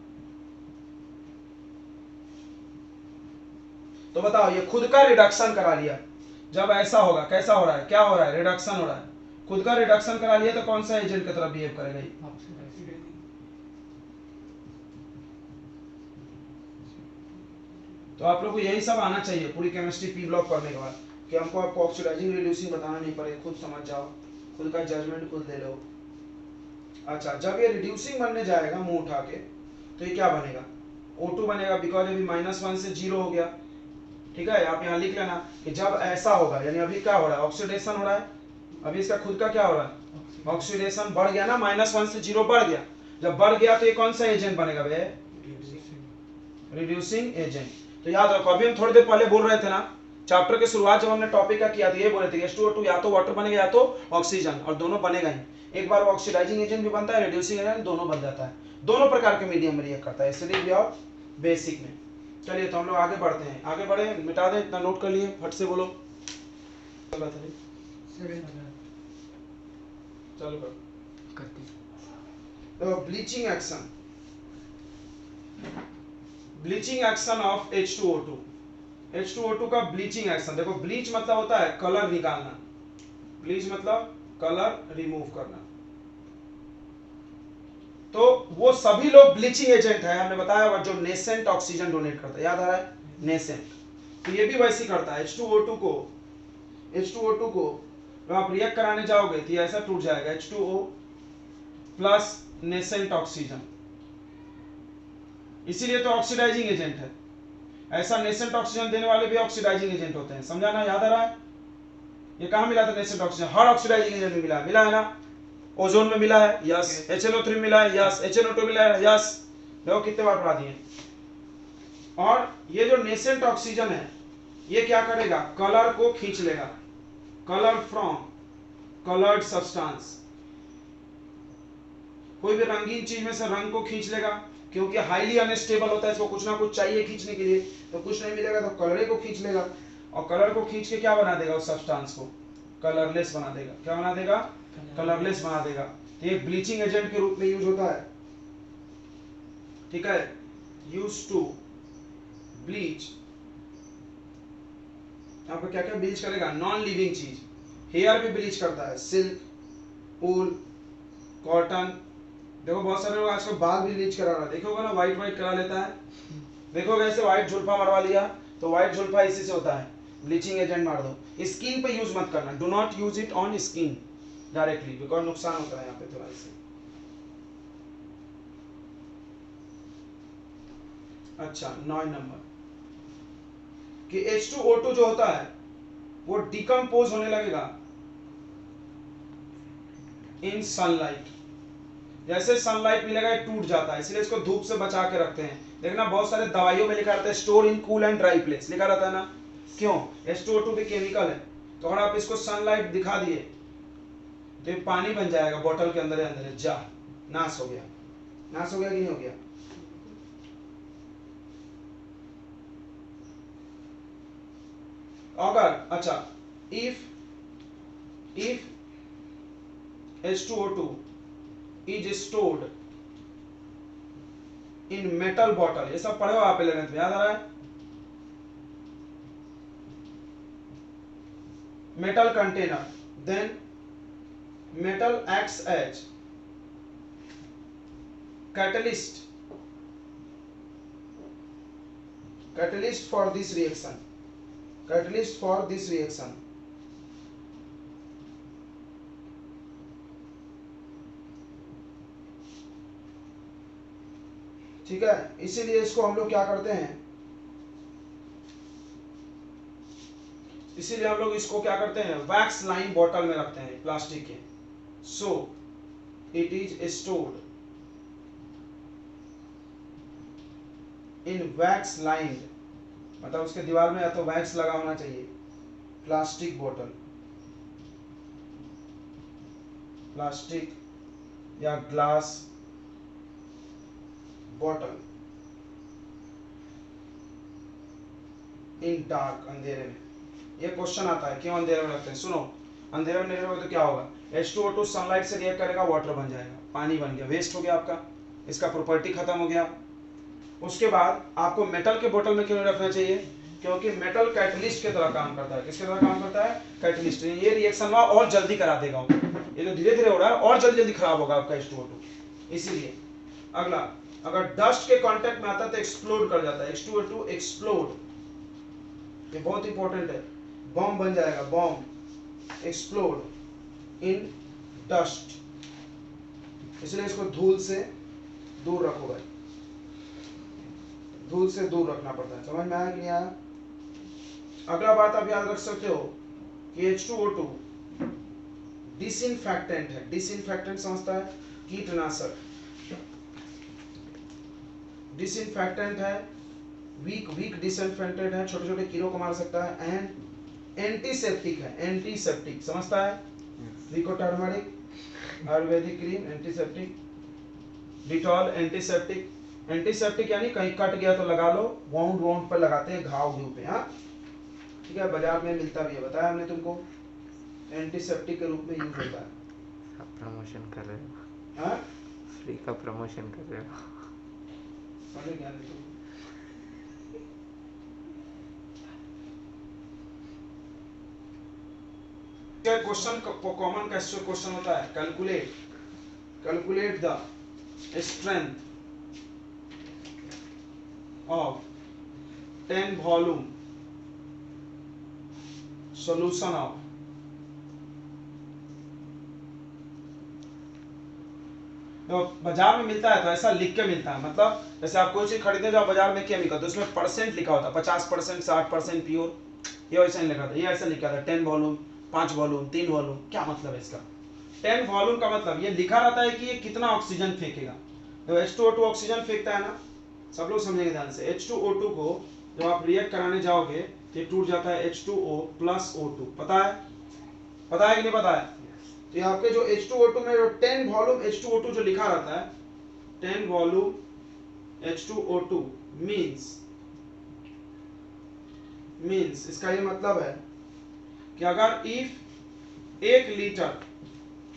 तो बताओ, ये खुद का रिडक्शन करा लिया। जब ऐसा होगा, कैसा हो रहा है, क्या हो रहा है, रिडक्शन हो रहा है, खुद का रिडक्शन करा लिया, तो कौन सा एजेंट की तरह बिहेव करेगा ये, तो आप लोग को यही सब आना चाहिए पूरी केमिस्ट्री पी ब्लॉक पढ़ने के बाद, कि हमको आपको ऑक्सीडाइजिंग रिड्यूसिंग बताना नहीं पड़े, खुद समझ जाओ, खुद का जजमेंट खुद ले लो। अच्छा, जब ये रिड्यूसिंग बनने जाएगा मुंह उठा के, तो ये क्या बनेगा, O2 बनेगा, बिकॉज अभी -1 से 0 हो गया, ठीक है। आप यहाँ लिख लेना कि जब ऐसा होगा, यानी अभी क्या हो रहा है, ऑक्सीडेशन हो रहा है, अभी इसका खुद का क्या हो रहा है, ऑक्सीडेशन बढ़ गया ना, -1 से 0 बढ़ गया। जब बढ़ गया तो ये कौन सा एजेंट बनेगा भैया, रिड्यूसिंग एजेंट। तो याद रखो, अभी हम थोड़ी देर पहले बोल रहे थे ना, चैप्टर के शुरुआत जब हमने टॉपिक का किया तो ये बोल रहे थे H2O2 या तो वाटर बनेगा या तो ऑक्सीजन, और दोनों बनेगा ही। एक बार वो ऑक्सीडाइजिंग एजेंट भी बनता है, रिड्यूसिंग एजेंट, दोनों बन जाता है। दोनों प्रकार के मीडियम में रिएक्ट करता है, एसिडिक भी और बेसिक में। चलिए तो हम लोग आगे बढ़ते हैं, आगे बढ़े, मिटा दें, इतना नोट कर लिए, फट से बोलो। चलो कर bleaching action, bleaching action of H2O2। H2O2 का ब्लीचिंग एक्शन, देखो ब्लीच मतलब होता है कलर निकालना, ब्लीच मतलब कलर रिमूव करना। तो वो सभी लोग ब्लीचिंग एजेंट है, हमने बताया होगा, जो नेसेंट ऑक्सीजन डोनेट करता है, याद आ रहा है, नेसेंट। तो ये भी वैसे ही करता है, H2O2 को जब आप रिएक्ट कराने जाओगे तो ये ऐसा टूट जाएगा, H2O प्लस नेसेंट ऑक्सीजन, इसीलिए तो ऑक्सीडाइजिंग एजेंट है। ऐसा नेसेंट ऑक्सीजन देने वाले भी ऑक्सीडाइजिंग एजेंट होते हैं, समझाना, याद आ रहा है। ये कहाँ मिला था नेसेंट ऑक्सीजन, हर ऑक्सीडाइजिंग एजेंट में मिला है ना, ओजोन में मिला है, यस, HNO3 मिला है, यस, HNO2 मिला है, यस, देखो कितने बार पढ़ा दिए। और ये जो नेसेंट ऑक्सीजन है ये क्या करेगा, कलर को खींच लेगा, कलर फ्रॉम कलर्ड सब्सटेंस, कोई भी रंगीन चीज में से रंग को खींच लेगा, क्योंकि हाईली अनस्टेबल होता है, इसको कुछ ना कुछ चाहिए खींचने के लिए, तो कुछ नहीं मिलेगा तो कलर को खींच लेगा, और कलर को खींच के क्या बना देगा, उस सब्सटेंस को कलरलेस बना देगा। क्या बना देगा, कलरलेस बना देगा। तो ये ब्लीचिंग एजेंट के रूप में यूज होता है, ठीक है, यूज टू ब्लीच। यहाँ पे क्या क्या ब्लीच करेगा, नॉन लिविंग चीज, हेयर भी ब्लीच करता है, सिल्क, वूल, कॉटन, देखो बहुत सारे लोग आजकल बाल भी ब्लीच करा रहा है, देखोगे ना, व्हाइट व्हाइट करा लेता है, देखोगे ऐसे व्हाइट झुलफा मरवा लिया, तो व्हाइट झुलफा इसी से होता है, ब्लीचिंग एजेंट मार दो। स्किन पे यूज मत करना, do not use it on skin directly, because नुकसान होता है यहाँ पे थोड़ा इससे। अच्छा 9 नंबर कि H2O2 जो होता है वो डिकम्पोज होने लगेगा इन सनलाइट, जैसे सनलाइट मिलेगा ये टूट जाता है, इसलिए इसको धूप से बचा के रखते हैं। देखना बहुत सारे दवाइयों में लिखा रहता है store in cool and dry place, लिखा रहता है ना, क्यों, H2O2 भी केमिकल है, तो अगर आप इसको सनलाइट दिखा दिए तो ये पानी बन जाएगा बोतल के अंदर, अंदर जा, नाश हो गया, नाश हो गया कि नहीं हो गया। अगर अच्छा if H2O2 is stored in metal bottle, ये सब पढ़े हो आप 11th में, याद आ रहा है, metal container, then metal acts as catalyst for this reaction, catalyst for this reaction। ठीक है, इसीलिए इसको हम लोग क्या करते हैं, इसीलिए हम लोग इसको क्या करते हैं, वैक्स लाइन बॉटल में रखते हैं प्लास्टिक के, so it is stored in wax lined, मतलब उसके दीवार में या तो वैक्स लगा होना चाहिए, प्लास्टिक बोतल, प्लास्टिक या ग्लास बॉटल, इन डार्क, अंधेरे में। ये क्वेश्चन आता है क्यों अंधेरे में रखते हैं, सुनो, अंधेरे में नहीं रहोगे तो क्या होगा, H2O2 सनलाइट से रिएक्ट करेगा, वाटर बन जाएगा, पानी बन गया, वेस्ट हो गया आपका, इसका प्रॉपर्टी खत्म हो गया। उसके बाद आपको मेटल के बोतल में क्यों नहीं रखना चाहिए, क्योंकि मेटल कैटलिस्ट की तरह काम करता है, किसकी तरह काम करता है, कैटलिस्ट, ये रिएक्शन और जल्दी करा देगा, ये जो धीरे धीरे हो रहा है और जल्दी जल्दी खराब होगा आपका H2O2। इसीलिए अगला, अगर डस्ट के कांटेक्ट में आता है तो एक्सप्लोड कर जाता है, H2O2 एक्सप्लोड, ये बहुत इंपॉर्टेंट है, बॉम्ब बन जाएगा, बॉम्ब, एक्सप्लोड इन डस्ट, इसलिए इसको धूल से दूर रखो भाई, धूल से दूर रखना पड़ता है, समझ में आया कि नहीं आया। अगला बात आप याद रख सकते हो कि H2O2 डिसइंफेक्टेंट है, डिसइंफेक्टेंट समझता है, कीटनाशक, डिसइंफेक्टेंट है, वीक डिसइंफेक्टेंट है, छोटे छोटे कीड़ों को मार सकता है, एंड एंटीसेप्टिक है, एंटीसेप्टिक समझता है, रिको turmeric, Ayurvedic cream antiseptic, Dettol antiseptic, antiseptic यानी कहीं कट गया तो लगा लो, वाउंड वाउंड पर लगाते हैं, घाव घूव पे। हाँ ठीक है, बाजार में मिलता भी है, बताया हमने तुमको, एंटीसेप्टिक के रूप में यूज होता है। प्रमोशन कर रहे हो? हाँ फ्री का प्रमोशन कर रहे हो? समझ गया नहीं तुम? क्वेश्चन कॉमन कैसे क्वेश्चन होता है, calculate the strength of 10 volume solution of तो बाजार में मिलता है तो ऐसा लिख के मिलता है, मतलब जैसे आप कोई चीज खरीदते जाओ बाजार में केमिकल तो उसमें परसेंट लिखा होता है, 50%, 60% प्योर, ये वैसा नहीं लिखा था, ये ऐसा लिखा था 10 वॉल्यूम, 5 वॉल्यूम, 3 वॉल्यूम। क्या मतलब है इसका? 10 वॉल्यूम का मतलब ये लिखा रहता है कि ये कितना ऑक्सीजन फेंकेगा। तो H2O2 ऑक्सीजन फेंकता है ना, सब लोग समझेंगे ध्यान से। H2O2 को जब आप रिएक्ट कराने जाओगे तो टूट जाता है H2O प्लस O2, पता है? पता है कि नहीं पता है? तो यहाँ पे जो H2O2 में जो 10 वॉल्यूम H2O2 जो लिखा रहता है, 10 वॉल्यूम H2O2 मीन्स इसका ये मतलब है कि अगर इफ 1 लीटर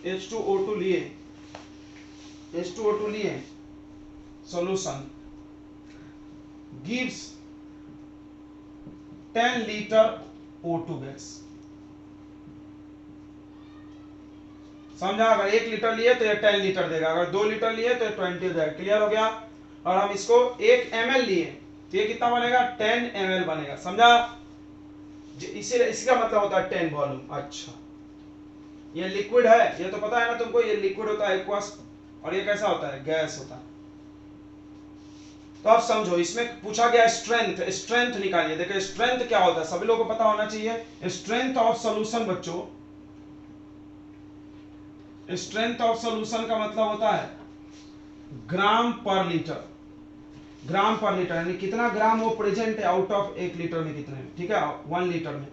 H2O2 लिए solution gives 10 litre O2 gas. समझा? अगर 1 लीटर लिए तो ये 10 लीटर देगा, अगर 2 लीटर लिए तो 20 देगा। क्लियर हो गया? और हम इसको 1 ml लिए तो ये कितना बनेगा? 10 ml बनेगा। समझा? इसका मतलब होता है 10 वॉल्यूम। अच्छा, ये लिक्विड है, ये तो पता है ना तुमको, ये लिक्विड होता है एक्वस, और ये कैसा होता है? गैस होता है। तो आप समझो, इसमें पूछा गया स्ट्रेंथ निकालिए। देखिए स्ट्रेंथ क्या होता है, सभी लोगों को पता होना चाहिए। स्ट्रेंथ ऑफ सॉल्यूशन बच्चों, स्ट्रेंथ ऑफ सॉल्यूशन का मतलब होता है ग्राम पर लीटर। ग्राम पर लीटर यानी कितना ग्राम वो प्रेजेंट है आउट ऑफ 1 लीटर में, कितने में, ठीक है, 1 लीटर में,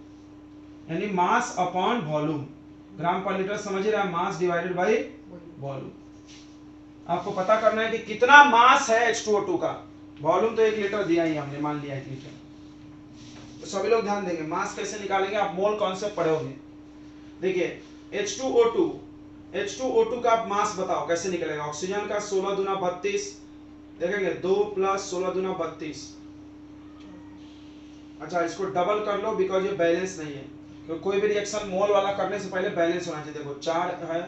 यानी मास अपॉन वॉल्यूम। ग्राम पर लीटर समझ रहे हैं, मास डिवाइडेड बाय वॉल्यूम। आपको पता करना है कि कितना मास है H2O2 का। वॉल्यूम तो 1 लीटर दिया ही हमने, मान लिया 1 लीटर। तो सभी लोग ध्यान देंगे, मास कैसे निकालेंगे, आप मोल कॉन्सेप्ट पढ़े होंगे। देखिए H2O2 का आप मास बताओ कैसे निकलेगा। ऑक्सीजन का 16 दूना 32, देखेंगे 2 + 16 दूना 32। अच्छा, इसको डबल कर लो बिकॉज ये बैलेंस नहीं है, क्योंकि कोई भी रिएक्शन मोल वाला करने से पहले बैलेंस होना चाहिए। देखो 4 है,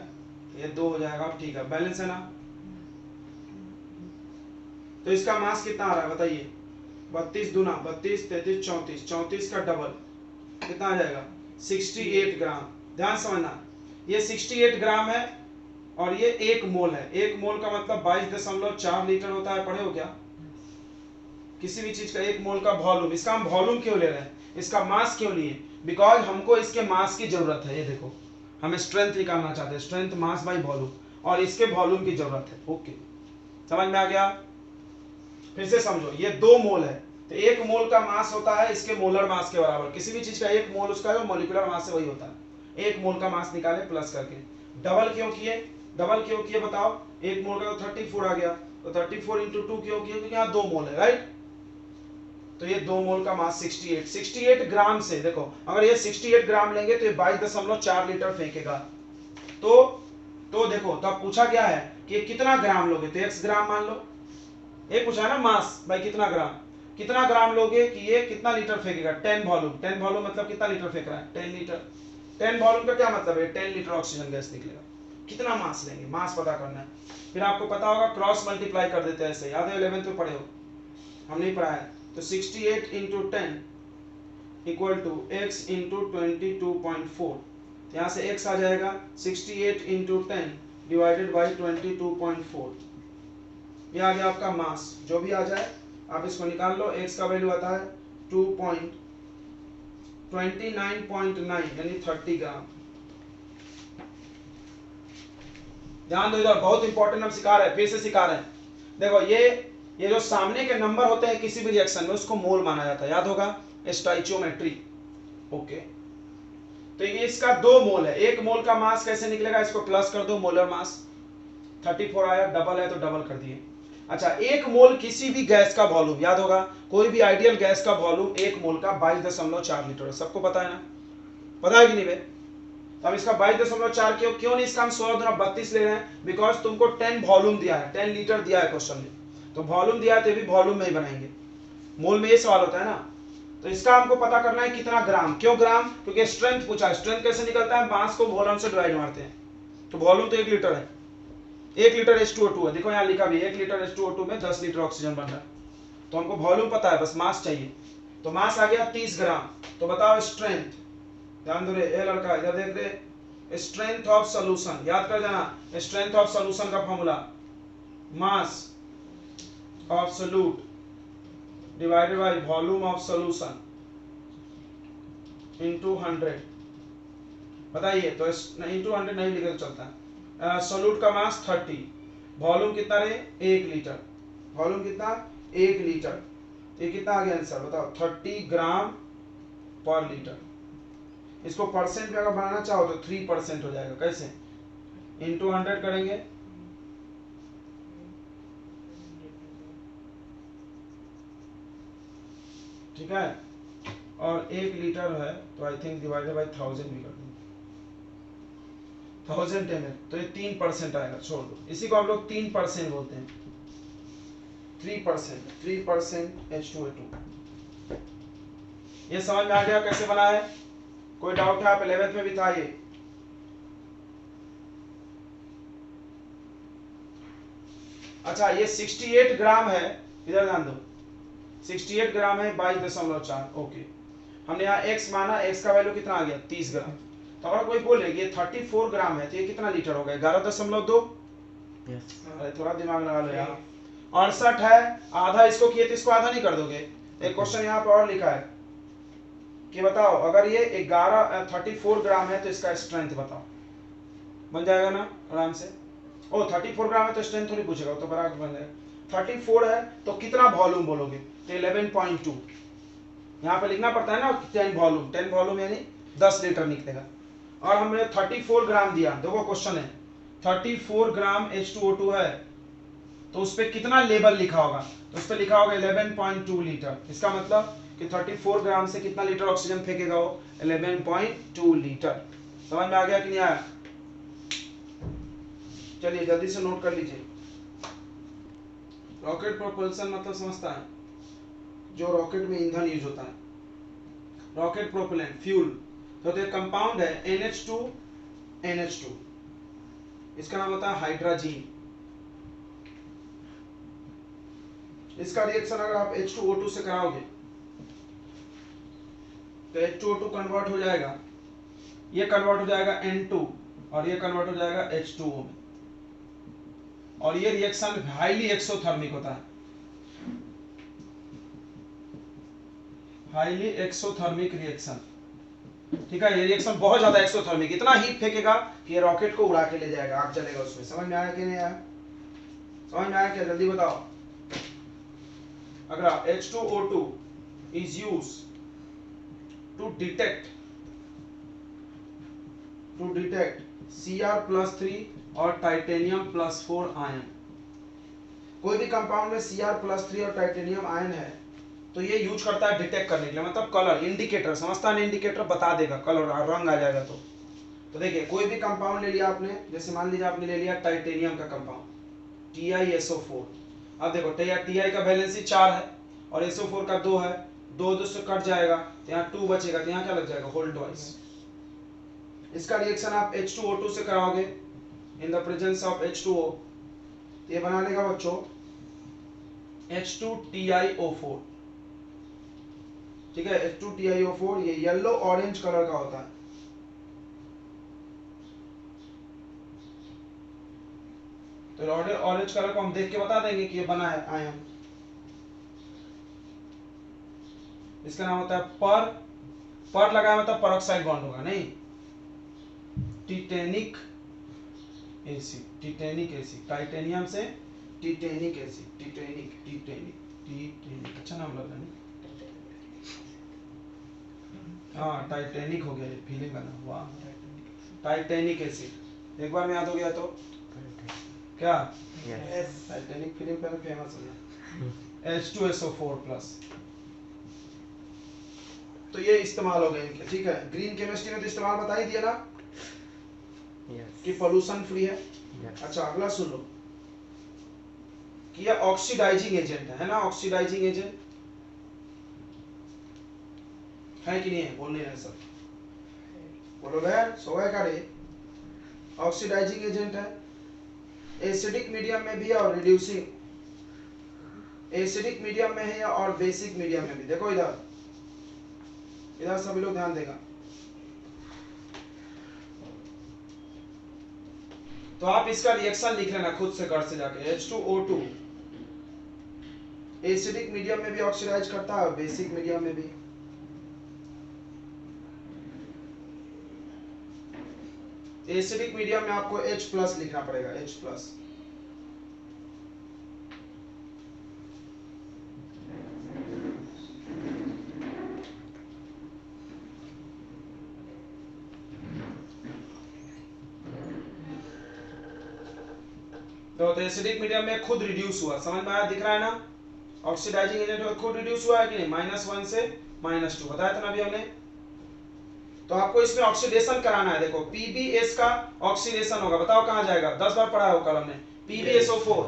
ये 2 हो जाएगा, ठीक है, बैलेंस है ना। तो इसका मास कितना आ रहा है बताइए? 32 दूना 32, 33, 34, 34 का डबल कितना आ जाएगा? 68 ग्राम। ध्यान समझना, ये 68 ग्राम है और ये 1 मोल है। 1 मोल का मतलब 22.4 लीटर होता है, पढ़े हो क्या? किसी भी चीज का 1 मोल का वॉल्यूम। इसका हम वॉल्यूम क्यों ले रहे हैं, इसका मास क्यों लिए? बिकॉज हमको इसके मास की जरूरत है। ये देखो, हमें स्ट्रेंथ निकालना चाहते हैं, स्ट्रेंथ मास बाई वॉल्यूम, और इसके वॉल्यूम की जरूरत है। ओके, समझ में आ गया? फिर से समझो, ये 2 मोल है तो 1 मोल का मास होता है इसके मोलर मास के बराबर। किसी भी चीज का 1 मोल उसका जो मॉलिक्यूलर मास है वही होता है। 1 मोल का मास निकाले प्लस करके। डबल क्यों किए बताओ? 1 मोल का तो 34 आ गया, तो 34 × 2 क्यों किए? क्योंकि यहाँ 2 मोल है, राइट। तो ये 2 मोल का मास 68 ग्राम से, देखो अगर ये 68 ग्राम लेंगे तो ये 22.4 लीटर फेंकेगा। तो देखो, तो अब पूछा गया है कि कितना ग्राम लोगे, तो x ग्राम मान लो। ये पूछा है ना मास भाई कितना ग्राम लोगे कि ये कितना लीटर फेंकेगा। 10 वॉल्यूम मतलब कितना लीटर फेंक रहा है? 10 लीटर। 10 वॉल्यूम का क्या मतलब है? 10 लीटर ऑक्सीजन गैस निकलेगा। कितना मास लेंगे, मास पता करना है। फिर आपको पता होगा क्रॉस मल्टीप्लाई कर देते हैं, ऐसे याद है, 11th में पढ़े हो, हम नहीं पढ़ा है। तो 68 × 10 = x × 22.4। यहाँ से x आ जाएगा 68 × 10 डिवाइडेड बाई 22.4। ये आ गया आपका मास। जो भी आ जाए आप इसको निकाल लो। x का वैल्यू आता है 29.9 यानी 30 ग्राम। ध्यान दो, इधर बहुत इंपॉर्टेंट हम सिखा रहे हैं, फिर से सिखा रहे हैं। देखो ये जो सामने के नंबर होते हैं किसी भी रिएक्शन में उसको मोल माना जाता है, याद होगा, स्टोइचियोमेट्री। ओके, तो ये इसका 2 मोल है। 1 मोल का मास कैसे निकलेगा, इसको प्लस कर दो, मोलर मास 34 आया, डबल है तो डबल कर दिए। अच्छा, 1 मोल किसी भी गैस का वॉल्यूम, याद होगा कोई भी आइडियल गैस का वॉल्यूम 1 मोल का 22.4 लीटर है, सबको पता है ना, पता है कि नहीं भाई? अब इसका 22.4 क्यों नहीं इसका हम 16×32 ले रहे हैं? बिकॉज तुमको 10 वॉल्यूम दिया है, 10 लीटर दिया है क्वेश्चन में, तो वॉल्यूम दिया है तो भी वॉल्यूम में ही बनाएंगे, मोल में ये सवाल होता है ना। तो इसका हमको पता करना है कितना ग्राम, क्यों ग्राम? क्योंकि स्ट्रेंथ पूछा है, स्ट्रेंथ कैसे निकलता है? मास को वॉल्यूम से डिवाइड मारते हैं, तो वॉल्यूम तो 1 लीटर है, 1 लीटर H2O2 है, देखो यहाँ लिखा भी 1 लीटर H2O2 में 10 लीटर ऑक्सीजन बन रहा है, तो हमको वॉल्यूम पता है, बस मास चाहिए, तो मास आ गया 30 ग्राम। तो बताओ स्ट्रेंथ, ध्यान दो रे, ये लड़का इधर देख रहे, स्ट्रेंथ ऑफ सॉल्यूशन, याद कर जाना स्ट्रेंथ ऑफ सॉल्यूशन का formula, mass of solute divided by volume of solution into 100, बताइए। तो इनटू 100 नहीं लिखे तो चलता है। सोल्यूट का मास 30, वॉल्यूम कितना रे? 1 लीटर, वॉल्यूम कितना? 1 लीटर, ये कितना आ गया आंसर बताओ? 30 ग्राम पर लीटर। इसको परसेंट में अगर बनाना चाहो तो 3% हो जाएगा, कैसे? इनटू 100 करेंगे, ठीक है, और 1 लीटर है तो आई थिंक डिवाइडेड बाय 1000 भी कर देंगे, 1000 ml, तो ये 3% आएगा, छोड़ दो, इसी को हम लोग 3% बोलते हैं, 3% H2O2। ये समझ में आ गया कैसे बना है? कोई डाउट है? आप 11th में भी था ये। अच्छा, ये 68 ग्राम है, इधर ध्यान दो, 68 ग्राम है 22.4, ओके, हमने यहाँ x माना, x का वैल्यू कितना आ गया? 30 ग्राम। तो अगर कोई बोले ये 34 ग्राम है तो ये कितना लीटर हो गया? 11.2। अरे थोड़ा दिमाग लगा लो यार, 68 है, आधा इसको किए तो इसको आधा नहीं कर दोगे? एक क्वेश्चन यहाँ पर और लिखा है कि बताओ अगर ये 34 ग्राम है तो इसका स्ट्रेंथ बताओ, बन जाएगा ना आराम से? ओ 34 ग्राम है तो स्ट्रेंथ थोड़ी पूछेगा, तो बराबर बन जाएगा। 34 है तो कितना वॉल्यूम बोलोगे? तो 11.2, यहाँ पे लिखना पड़ता है ना 10 वॉल्यूम, 10 वॉल्यूम यानी 10 लीटर निकलेगा। और हमने 34 ग्राम दिया, देखो क्वेश्चन है 34 ग्राम H2O2 है, तो उस पर कितना लेवल लिखा होगा? तो उस पर लिखा होगा 11.2 लीटर, इसका मतलब कि 34 ग्राम से कितना लीटर ऑक्सीजन फेंकेगा वो? 11.2 लीटर। समझ में आ गया कि नहीं आया? चलिए जल्दी से नोट कर लीजिए। रॉकेट प्रोपल्सन मतलब समझता है? जो रॉकेट में ईंधन यूज होता है, रॉकेट प्रोपेलेंट फ्यूल। तो ये कंपाउंड है NH2, इसका नाम होता है हाइड्रोजन। इसका रिएक्शन अगर आप H2O2 से कराओगे तो H2O2 कन्वर्ट हो जाएगा, ये कन्वर्ट हो जाएगा N2 और ये कन्वर्ट हो जाएगा H2O में, और ये रिएक्शन हाईली एक्सोथर्मिक होता है, हाईली एक्सोथर्मिक रिएक्शन, ठीक है। ये रिएक्शन बहुत ज्यादा एक्सोथर्मिक, इतना हीट फेंकेगा कि ये रॉकेट को उड़ा के ले जाएगा, आग चलेगा उसमें। समझ में आया कि नहीं आया? समझ में आया क्या? जल्दी बताओ। अगर H2O2 is used to detect Cr+3 और टाइटेनियम+4 आयन, कोई भी कंपाउंड में Cr+3 और टाइटेनियम आयन है तो ये यूज करता है डिटेक्ट करने के लिए, मतलब कलर इंडिकेटर, समझता है? इंडिकेटर बता देगा, कलर रंग आ जाएगा। तो देखिए कोई भी कंपाउंड ले लिया आपने, जैसे मान लीजिए आपने ले लिया टाइटेनियम का कंपाउंड TiSO4, अब देखो Ti का वैलेंसी 4 है और SO4 का 2 है, 2 से कट जाएगा तो यहाँ 2 बचेगा, तो यहाँ क्या लग जाएगा? Hold twice. इसका रिएक्शन आप H2O2 से कराओगे in the presence of H2O, तो ये बना लेगा बच्चों H2TiO4, ठीक है। H2TiO4 ये येलो ऑरेंज कलर का होता है, तो ऑरेंज कलर को हम देख के बता देंगे कि ये बना है आयन। इसका नाम होता है पर लगाया मतलब परऑक्साइड बॉन्ड होगा, नहीं टिटेनिक एसिड, टाइटेनियम से टिटेनिक एसिड, टिटेनिक अच्छा नाम लग रहा है। हाँ टाइटेनिक हो गया, ये फीलिंग बना हुआ टाइटेनिक एसिड, एक बार में याद हो गया तो क्या Yes. टाइटैनिक फिल्म पर फेमस हो गया H2SO4 प्लस। तो ये इस्तेमाल हो गए इनके, ठीक है। ग्रीन केमिस्ट्री में तो इस्तेमाल बता ही दिया ना Yes. कि पोल्यूशन फ्री है। Yes. अच्छा अगला सुन लो कि ये ऑक्सीडाइजिंग एजेंट है ना, ऑक्सीडाइजिंग एजेंट है कि नहीं है, बोल नहीं रहे सब, बोलो यार सो है का रे। ऑक्सीडाइजिंग एजेंट है, एसिडिक मीडियम में भी है और रिड्यूसिंग, एसिडिक मीडियम में है और बेसिक मीडियम में भी। देखो इधर इधर सभी लोग ध्यान देगा। तो आप इसका रिएक्शन लिख लेना खुद से घर से जाके। H2O2 एसिडिक मीडियम में भी ऑक्सीडाइज करता है और बेसिक मीडियम में भी। एसिडिक मीडियम में आपको H प्लस लिखना पड़ेगा, H प्लस। तो एसिडिक मीडियम में खुद रिड्यूस हुआ, समझ में आया, दिख रहा है ना। ऑक्सीडाइजिंग एजेंट में खुद रिड्यूस हुआ है कि नहीं, -1 से -2 बताया था ना अभी हमने। तो आपको इसमें ऑक्सीडेशन कराना है। देखो PbS का ऑक्सीडेशन होगा, बताओ कहां जाएगा, 10 बार पढ़ा हो कल हमने, PbSO4।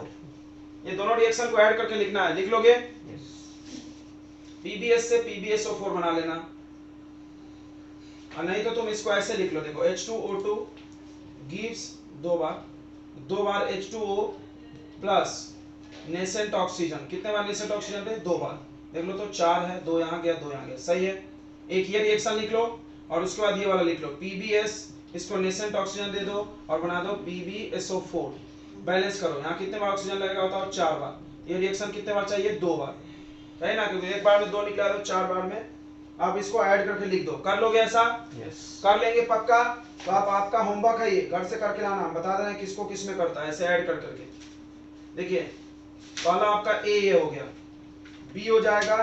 ये दोनों रिएक्शन को ऐड करके लिखना है, लिख लोगे। Yes. PbS से PbSO4 बना लेना, और नहीं तो तुम इसको ऐसे लिख लो। देखो H2O2 गिव्स दो बार H2O प्लस नेसेंट ऑक्सीजन। कितने बार नेसेंट ऑक्सीजन थे, 2 बार। देख लो तो 4 है, 2 यहाँ गया 2 यहाँ गया, सही है। एक ये रिएक्शन लिख लो और उसके बाद ये वाला लिख लो, PbS, इसको नेसेंट ऑक्सीजन दे दो और बना दो PbSO4। बैलेंस करो, यहाँ कितने बार ऑक्सीजन लगेगा बताओ, 4 बार। ये रिएक्शन कितने बार चाहिए, 2 बार, है ना, क्योंकि एक बार में 2 निकला तो 4 बार में। अब इसको ऐड करके लिख दो, कर लोगे ऐसा? Yes. कर लेंगे पक्का। तो आप आपका होमवर्क है ये, घर से करके लाना, हम बता देना किसको किस में करता है, ऐसे ऐड कर करके। देखिए पहला आपका ए ये हो गया, बी हो जाएगा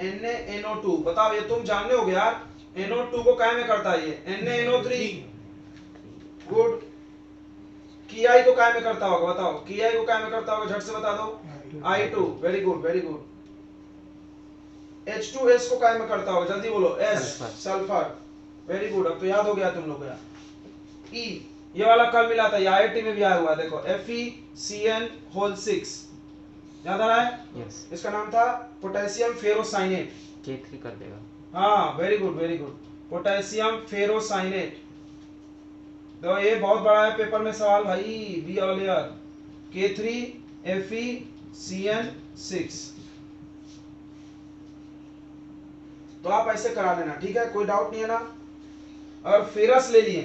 NaNO2। बताओ ये तुम जानने हो यार, NO2 को काय में करता है ये, NaNO3। गुड। Ki को काय में करता होगा बताओ, Ki को काय में करता होगा, झट से बता दो, I2। Very good very good. H2S को काय में करता होगा, जल्दी बोलो, S, सल्फर। वेरी गुड, अब तो याद हो गया तुम लोग का। E ये वाला कल मिला था, ये IIT में भी आया हुआ है, देखो FeCN6, याद आ रहा है? Yes. इसका नाम था पोटेशियम फेरोसाइनेट। K3 कर देगा। हाँ very good very good, potassium ferrocyanate. तो ये बहुत बड़ा है पेपर में सवाल भाई, be all year. K3 FeCN6। तो आप ऐसे करा लेना, ठीक है, कोई डाउट नहीं है ना। और फेरस ले लिए,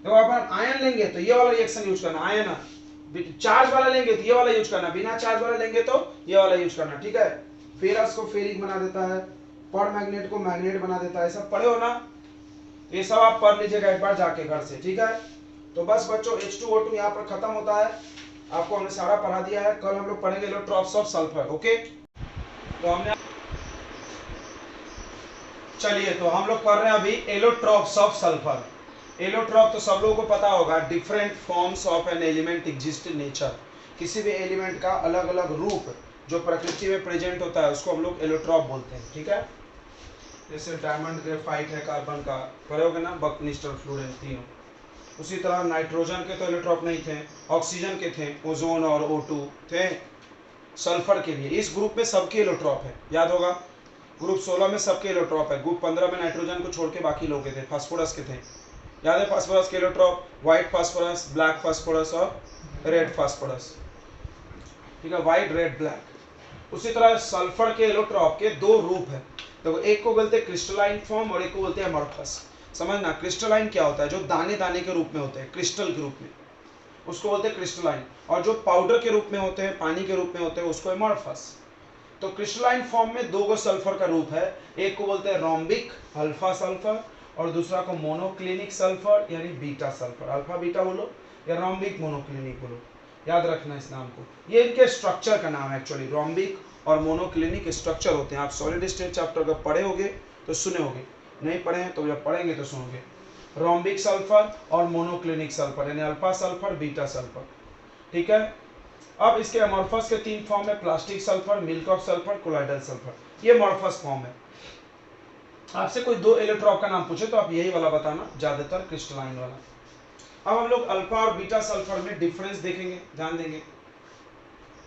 तो अपन आयन लेंगे तो ये वाला रिएक्शन यूज करना, आयन। चार्ज वाला लेंगे तो ये वाला यूज करना, बिना चार्ज वाला लेंगे तो ये वाला यूज करना, ठीक है। फेरस को फेरिक बना देता है, पर मैग्नेट को मैग्नेट बना देता है, सब पढ़े हो ना। तो ये सब आप पढ़ लीजिएगा एक बार जाके घर से, ठीक है। तो बस बच्चों H2O2 यहाँ पर खत्म होता है, आपको हमने सारा पढ़ा दिया है। कल हम लोग पढ़ेंगे एलोट्रॉप्स ऑफ सल्फर, ओके। तो हमने, चलिए तो हम लोग पढ़ रहे हैं अभी एलोट्रॉप्स ऑफ सल्फर। एलोट्रॉप तो सब लोगों को पता होगा, different forms of an element exist in nature. किसी भी एलिमेंट का अलग अलग रूप जो प्रकृति में प्रेजेंट होता है उसको हम लोग एलोट्रॉप बोलते हैं, ठीक है। जैसे डायमंड ग्रेफाइट है कार्बन का, पढ़े होगे ना, बकनिस्टर, फ्लोरेंस, तीनों। उसी तरह नाइट्रोजन के तो एलोट्रॉप नहीं थे, ऑक्सीजन के थे, ओजोन और O2 थे, सल्फर के लिए। इस ग्रुप में सबके एलोट्रॉप है, याद होगा। ग्रुप 16 में सबके एलोट्रॉप है, ग्रुप 15 में नाइट्रोजन को छोड़ के बाकी लोग थे, फास्फोरस के थे, याद है। फास्फोरस के allotrope white phosphorus, black phosphorus और रेड फास्फोरस, ठीक है, व्हाइट रेड ब्लैक। उसी तरह सल्फर के एलोट्रॉप के 2 रूप है, देखो, एक को बोलते हैं क्रिस्टलाइन फॉर्म और एक को बोलते हैं अमॉर्फस। समझना, क्रिस्टलाइन क्या होता है, जो दाने दाने के रूप में होते हैं, क्रिस्टल के रूप में, उसको बोलते हैं क्रिस्टलाइन। और जो पाउडर के रूप में होते हैं, पानी के रूप में होते हैं, उसको अमॉर्फस। तो क्रिस्टलाइन फॉर्म में 2 सल्फर का रूप है, एक को बोलते हैं रोम्बिक अल्फा सल्फर और दूसरा को मोनोक्लिनिक सल्फर यानी बीटा सल्फर। अल्फा बीटा बोलो या रोम्बिक मोनोक्लिनिक बोलो, याद रखना इस नाम को। ये इनके स्ट्रक्चर का नाम है एक्चुअली, रोम्बिक और मोनोक्लिनिक स्ट्रक्चर होते हैं। आप सॉलिड स्टेट चैप्टर का पढ़े होगे तो सुने होगे, नहीं पढ़े हैं तो जब पढ़ेंगे तो सुनोगे। रोम्बिक सल्फर और मोनोक्लिनिक सल्फर यानी अल्फा सल्फर बीटा सल्फर। ठीक है। अब इसके अमॉर्फस के 3 फॉर्म है, plastic sulphur, milk of sulphur, colloidal sulphur. ये अमॉर्फस फॉर्म है। आपसे कोई 2 इलेक्ट्रॉन का नाम पूछे तो आप यही वाला बताना, ज्यादातर क्रिस्टलाइन वाला। अब हम लोग अल्फा और बीटा सल्फर में डिफरेंस देखेंगे, ध्यान देंगे।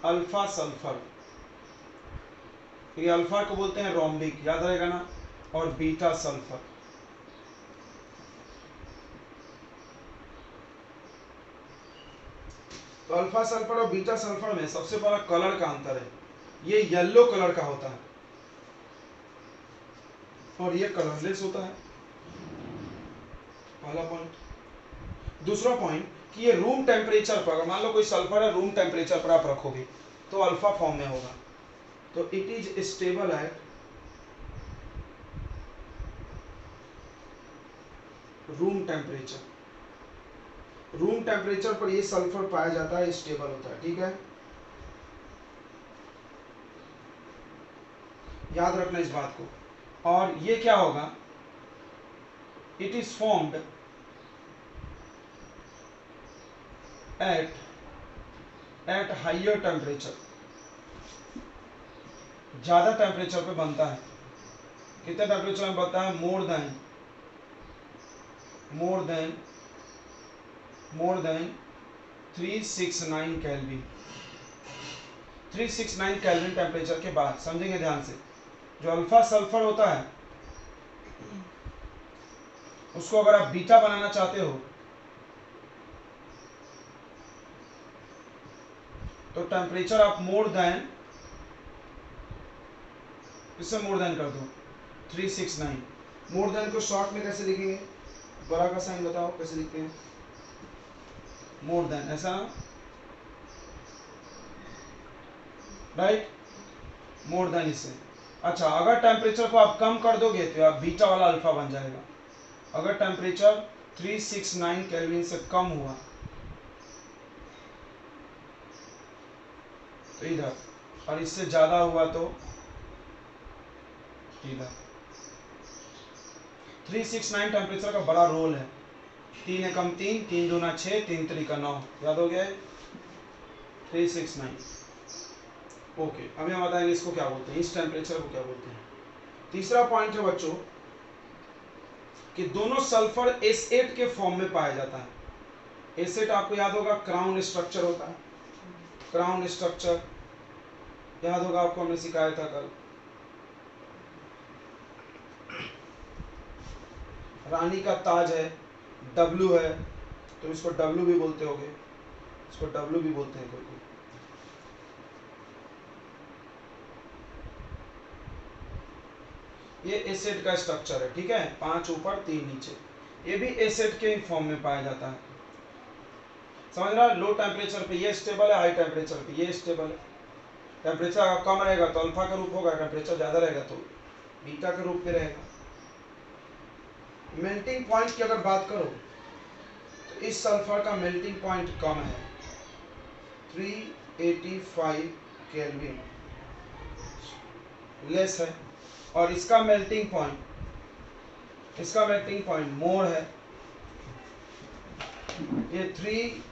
अल्फा सल्फर, ये अल्फा को बोलते हैं रोम्बिक, याद रहेगा ना, और बीटा सल्फर। तो अल्फा सल्फर और बीटा सल्फर में सबसे बड़ा कलर का अंतर है, ये येलो कलर का होता है और ये कलरलेस होता है, पहला पॉइंट। दूसरा पॉइंट कि ये रूम टेम्परेचर पर, अगर मान लो कोई सल्फर है, रूम टेम्परेचर पर आप रखोगे तो अल्फा फॉर्म में होगा, तो it is stable at room temperature. Room temperature पर ये सल्फर पाया जाता है, स्टेबल होता है, ठीक है, याद रखना इस बात को। और ये क्या होगा, it is formed at higher temperature, ज्यादा टेम्परेचर पे बनता है। कितने टेम्परेचर में बनता है, more than 369 kelvin. 369 kelvin temperature के बाद, समझेंगे ध्यान से, जो अल्फा सल्फर होता है उसको अगर आप बीटा बनाना चाहते हो तो टेम्परेचर आप मोर देन, इससे मोर देन कर दो 369। मोर देन को शॉर्ट में कैसे लिखेंगे, बड़ा का साइन बताओ कैसे लिखते हैं, मोर देन, ऐसा ना, राइट, मोर देन इससे। अच्छा, अगर टेम्परेचर को आप कम कर दोगे तो आप बीटा वाला अल्फा बन जाएगा। अगर टेम्परेचर 369 केल्विन से कम हुआ तो इधर, और इससे ज्यादा हुआ तो इधर। 369 टेम्परेचर का बड़ा रोल है, 3 एकम 3, 3 दूना 6, 3 त्रिका 9, याद हो गया 369। ओके, अभी हम बताएंगे इसको क्या बोलते हैं, इस टेम्परेचर को क्या बोलते हैं। तीसरा पॉइंट है बच्चों कि दोनों सल्फर S8 के फॉर्म में पाया जाता है। S8 आपको याद होगा क्राउन स्ट्रक्चर होता है, क्राउन स्ट्रक्चर याद होगा आपको, हमने सिखाया था कल। रानी का ताज है, W है, तो इसको W भी बोलते होगे, इसको W भी बोलते हैं कोई कोई। ये एसिड का स्ट्रक्चर है, ठीक है, 5 ऊपर 3 नीचे, ये भी एसिड के फॉर्म में पाया जाता है। समझ रहा, लो टेम्परेचर पे ये स्टेबल है, हाई टेम्परेचर पे ये स्टेबल है। टेम्परेचर कम रहेगा तो अल्फा का रूप होगा, टेम्परेचर ज्यादा रहेगा तो बीटा के रूप में रहेगा। मेल्टिंग पॉइंट की अगर बात करो तो इस सल्फर का मेल्टिंग पॉइंट कम है, 385 केल्विन लेस है, और इसका मेल्टिंग पॉइंट मोर है, ये 3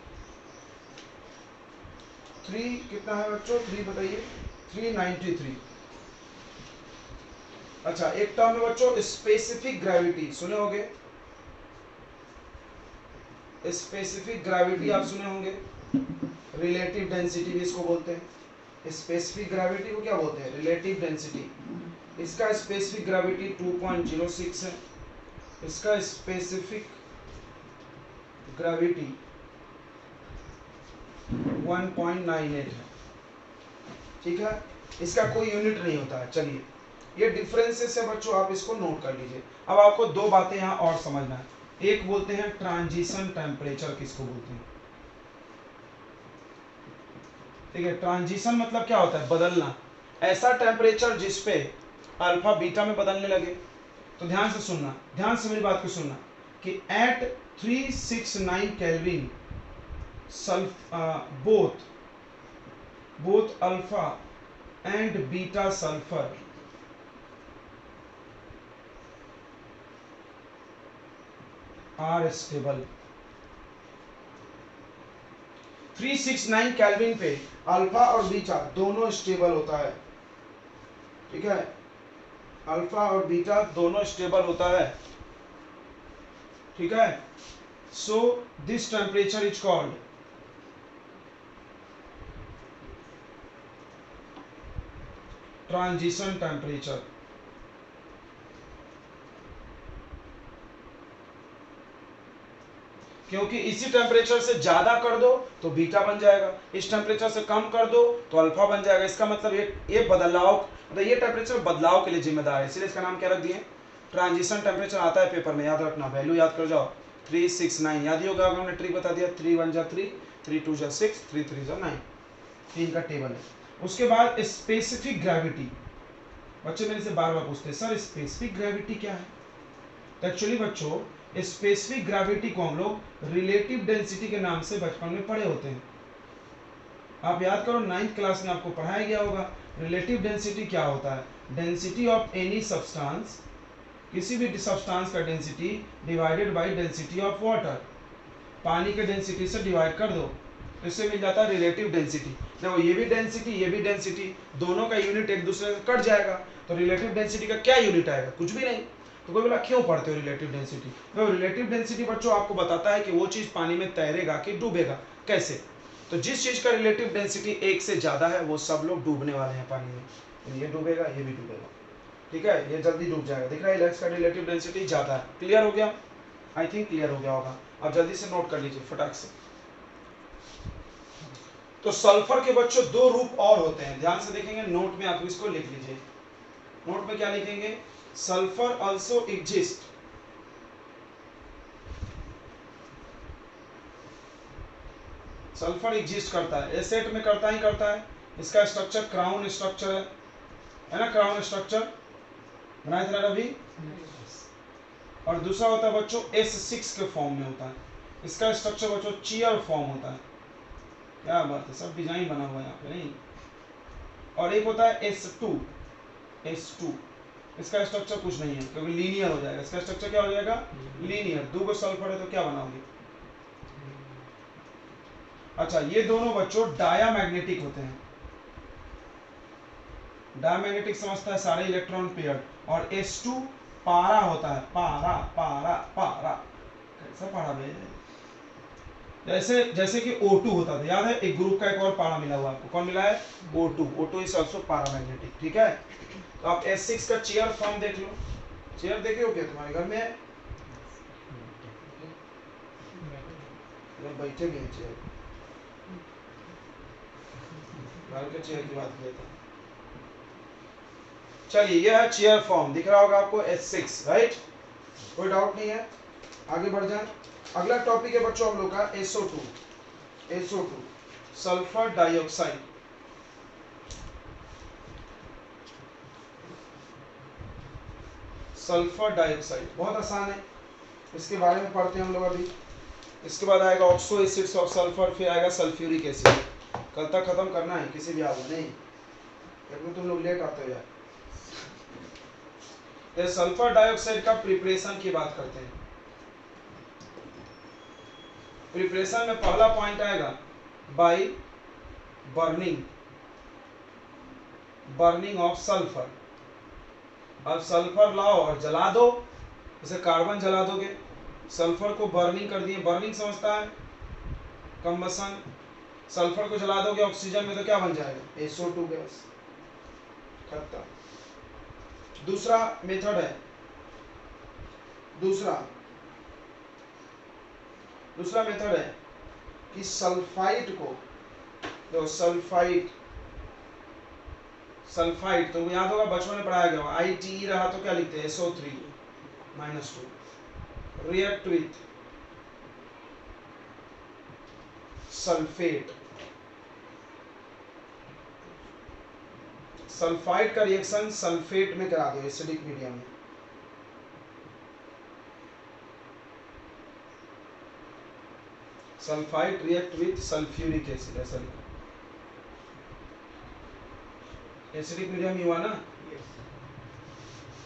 कितना है बच्चों, 3 बताइए, 393। अच्छा, एक टर्म है बच्चों स्पेसिफिक ग्रेविटी, सुने होंगे, स्पेसिफिक ग्रेविटी आप सुने होंगे, रिलेटिव डेंसिटी भी इसको बोलते हैं। स्पेसिफिक ग्रेविटी को क्या बोलते हैं, रिलेटिव डेंसिटी। इसका स्पेसिफिक ग्रेविटी 2.06 है, इसका स्पेसिफिक ग्रेविटी 1.98 है, ठीक है, इसका कोई यूनिट नहीं होता है। चलिए, ये डिफरेंसेस है बच्चों, आप इसको नोट कर लीजिए। अब आपको 2 बातें यहाँ और समझना है, एक बोलते हैं ट्रांजिशन टेम्परेचर, किसको बोलते हैं, ठीक है, ट्रांजिशन मतलब क्या होता है, बदलना, ऐसा टेम्परेचर जिसपे अल्फा बीटा में बदलने लगे। तो ध्यान से सुनना, ध्यान से मेरी बात को सुनना कि at 369 kelvin both alpha and beta sulfur are stable। 369 kelvin पे अल्फा और बीटा दोनों स्टेबल होता है, ठीक है, अल्फा और बीटा दोनों स्टेबल होता है, ठीक है। So this temperature is called transition temperature. क्योंकि इसी टेम्परेचर से ज्यादा कर दो तो बीटा बन जाएगा, इस टेम्परेचर से कम कर दो तो अल्फा बन जाएगा। इसका मतलब ये बदलाव, मतलब ये टेम्परेचर बदलाव के लिए जिम्मेदार है, इसलिए इसका नाम क्या रख दिए, ट्रांजिशन टेम्परेचर। आता है पेपर में, याद रखना, वैल्यू याद कर जाओ 369, याद ही होगा, हमने ट्रिक बता दिया, 3 1 जा 3, 3 2 जा 6, 3 3 जा 9, 3 का टेबल है। उसके बाद स्पेसिफिक ग्रेविटी, बच्चे मेरे से बार बार पूछते हैं सर स्पेसिफिक ग्रेविटी क्या है। तो एक्चुअली बच्चों स्पेसिफिक ग्रेविटी को हम लोग रिलेटिव डेंसिटी के नाम से बचपन में पढ़े होते हैं। आप याद करो 9th क्लास में आपको पढ़ाया गया होगा रिलेटिव डेंसिटी क्या होता है, डेंसिटी ऑफ एनी सब्सटेंस, किसी भी सब्सटेंस का density divided by density of water, पानी के डेंसिटी से डिवाइड कर दो तो इससे मिल जाता है रिलेटिव डेंसिटी। देखो ये भी डेंसिटी, दोनों का यूनिट एक दूसरे से कट जाएगा, तो रिलेटिव डेंसिटी का क्या यूनिट आएगा, कुछ भी नहीं। तो कोई बोला क्यों पढ़ते हो रिलेटिव डेंसिटी, तो रिलेटिव डेंसिटी बच्चों आपको बताता है कि वो चीज पानी में तैरेगा कि डूबेगा, कैसे। तो जिस चीज का रिलेटिव डेंसिटी 1 से ज्यादा है वो सब लोग डूबने वाले हैं पानी में, तो ये डूबेगा, ये भी डूबेगा, ठीक है, ये जल्दी डूब जाएगा। दिख रहा है इसका रिलेटिव डेंसिटी ज्यादा है। क्लियर हो गया, आई थिंक क्लियर हो गया होगा। अब जल्दी से नोट कर लीजिए फटाक से। तो सल्फर के बच्चों 2 रूप और होते हैं, ध्यान से देखेंगे, नोट में आप इसको लिख लीजिए। नोट में क्या लिखेंगे, sulphur also exist, sulphur exist करता है, एसेट में करता ही करता है। इसका स्ट्रक्चर क्राउन स्ट्रक्चर है ना, क्राउन स्ट्रक्चर बनाया था अभी। और दूसरा होता है बच्चों S6 के फॉर्म में होता है, इसका स्ट्रक्चर बच्चों चीयर फॉर्म होता है। क्या बात है, सब डिजाइन बना हुआ है यहाँ पे नहीं। और एक होता है S2, इसका स्ट्रक्चर कुछ नहीं है क्योंकि लीनियर हो जाएगा। इसका स्ट्रक्चर क्या हो जाएगा, लीनियर। 2 को सल्फर है तो क्या बनाओगे। अच्छा, ये दोनों बच्चों डायामैग्नेटिक होते हैं। डायामैग्नेटिक समझता है सारे इलेक्ट्रॉन पेयर। और S2 पारा होता है, पारा पारा पारा, कैसा पारा भैया, जैसे कि O2 होता था, याद है, एक ग्रुप का एक और पारा मिला हुआ आपको, कौन मिला है, O2 इज आल्सो पैरामैग्नेटिक, ठीक है। तो आप S6 का चेयर फॉर्म देख लो, चेयर देखे हो क्या तुम्हारे घर में है, बैठे भी हैं चेयर, घर के चेयर की बात किया था। चलिए यह है चेयर फॉर्म, दिख रहा होगा आपको S6, राइट, कोई डाउट नहीं है, आगे बढ़ जाए। अगला टॉपिक है बच्चों हम लोग का SO2, sulphur dioxide. Sulphur dioxide बहुत आसान है, इसके बारे में पढ़ते हैं हम लोग अभी। इसके बाद आएगा ऑक्सो एसिड्स ऑफ सल्फर, फिर आएगा सल्फ्यूरिक एसिड। कल तक खत्म करना है, किसी भी हाल में नहीं, क्योंकि तुम लोग लेट आते हो यार। तो सल्फर डाइऑक्साइड का प्रिपरेशन की बात करते हैं। प्रिपरेशन में पहला पॉइंट आएगा बाय बर्निंग ऑफ सल्फर। अब सल्फर लाओ और जला दो, जैसे कार्बन जला दोगे, सल्फर को बर्निंग कर दिए, बर्निंग समझता है कंबसन। सल्फर को जला दोगे ऑक्सीजन में तो क्या बन जाएगा, SO2 गैस, खत्म। दूसरा मेथड है, दूसरा मेथड है कि सल्फाइड को, तो सल्फाइड तो याद होगा बचपन में पढ़ाया गया, ITE रहा तो क्या लिखते हैं, SO3 -2, react with sulphate. Sulphide का रिएक्शन सल्फेट में करा दो, एसिडिक मीडियम में। Sulphide react with sulphuric acid, ऐसा लिखो। एसिडिक मीडियम ही हुआ ना,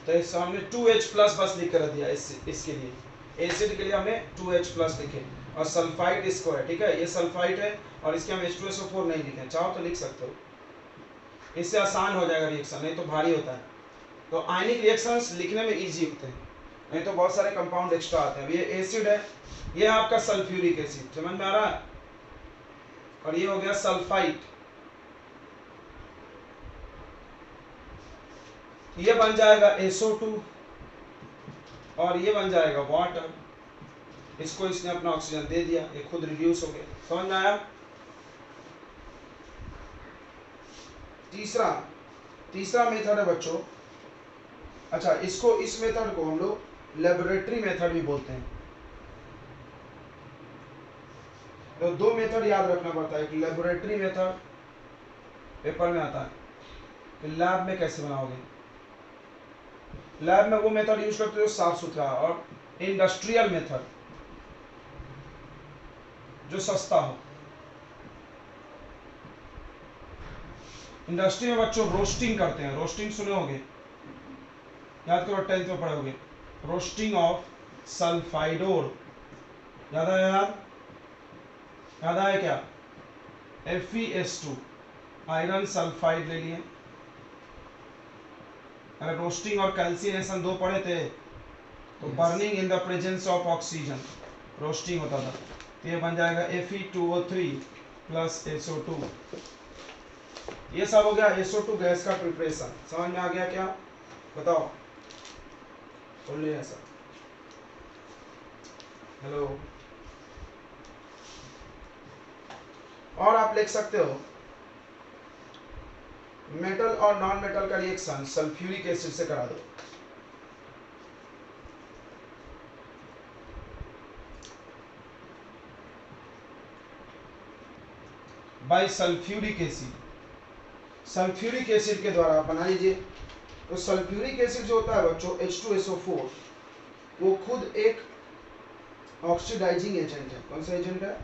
तो इस हमने 2H+ बस लिख कर दिया इसके लिए, एसिड के लिए हमने 2H+ लिखे। और सल्फाइड इसको है, ठीक है, ये सल्फाइड है और इसके हम H2SO4 नहीं लिखे, चाहो तो लिख सकते हो, इससे आसान हो जाएगा रिएक्शन, नहीं तो भारी होता है। तो आयनिक रिएक्शंस लिखने में इजी होते हैं, नहीं तो बहुत सारे कंपाउंड एक्स्ट्रा आते हैं। अब ये एसिड है, ये आपका सल्फ्यूरिक एसिड, समझ में आ रहा है, और ये हो गया सल्फाइड, ये बन जाएगा SO2 और ये बन जाएगा वाटर, इसको इसने अपना ऑक्सीजन दे दिया, ये खुद रिड्यूस हो गया, समझ में आया। तीसरा मेथड है बच्चों, अच्छा इसको, इस मेथड को हम लोग लेबोरेटरी मेथड भी बोलते हैं। तो दो मेथड याद रखना पड़ता है, एक लेबोरेटरी मेथड पेपर में आता है कि लैब में कैसे बनाओगे, लैब में वो मेथड यूज करते हो साफ सुथरा, और इंडस्ट्रियल मेथड जो सस्ता हो। इंडस्ट्री में बच्चों रोस्टिंग करते हैं, रोस्टिंग सुने होगे, याद करो 10th में पढ़ोगे, रोस्टिंग ऑफ सल्फाइडोर, याद आया, याद आया क्या, FeS2 आयरन सल्फाइड ले लिए। अरे रोस्टिंग और कैल्सिनेशन दो पढ़े थे, तो burning in the presence of oxygen roasting होता था, तो ये बन जाएगा Fe2O3 प्लस SO2, ये सब हो गया SO2 गैस का प्रिपरेशन। समझ में आ गया क्या, बताओ, बोल लिया सर, हेलो। और आप लिख सकते हो मेटल और नॉन मेटल का रिएक्शन सल्फ्यूरिक एसिड से करा दो, by sulphuric acid, sulphuric acid के द्वारा बना लीजिए। तो सल्फ्यूरिक एसिड जो होता है बच्चों H2SO4, वो खुद एक ऑक्सीडाइजिंग एजेंट है। कौन सा एजेंट है,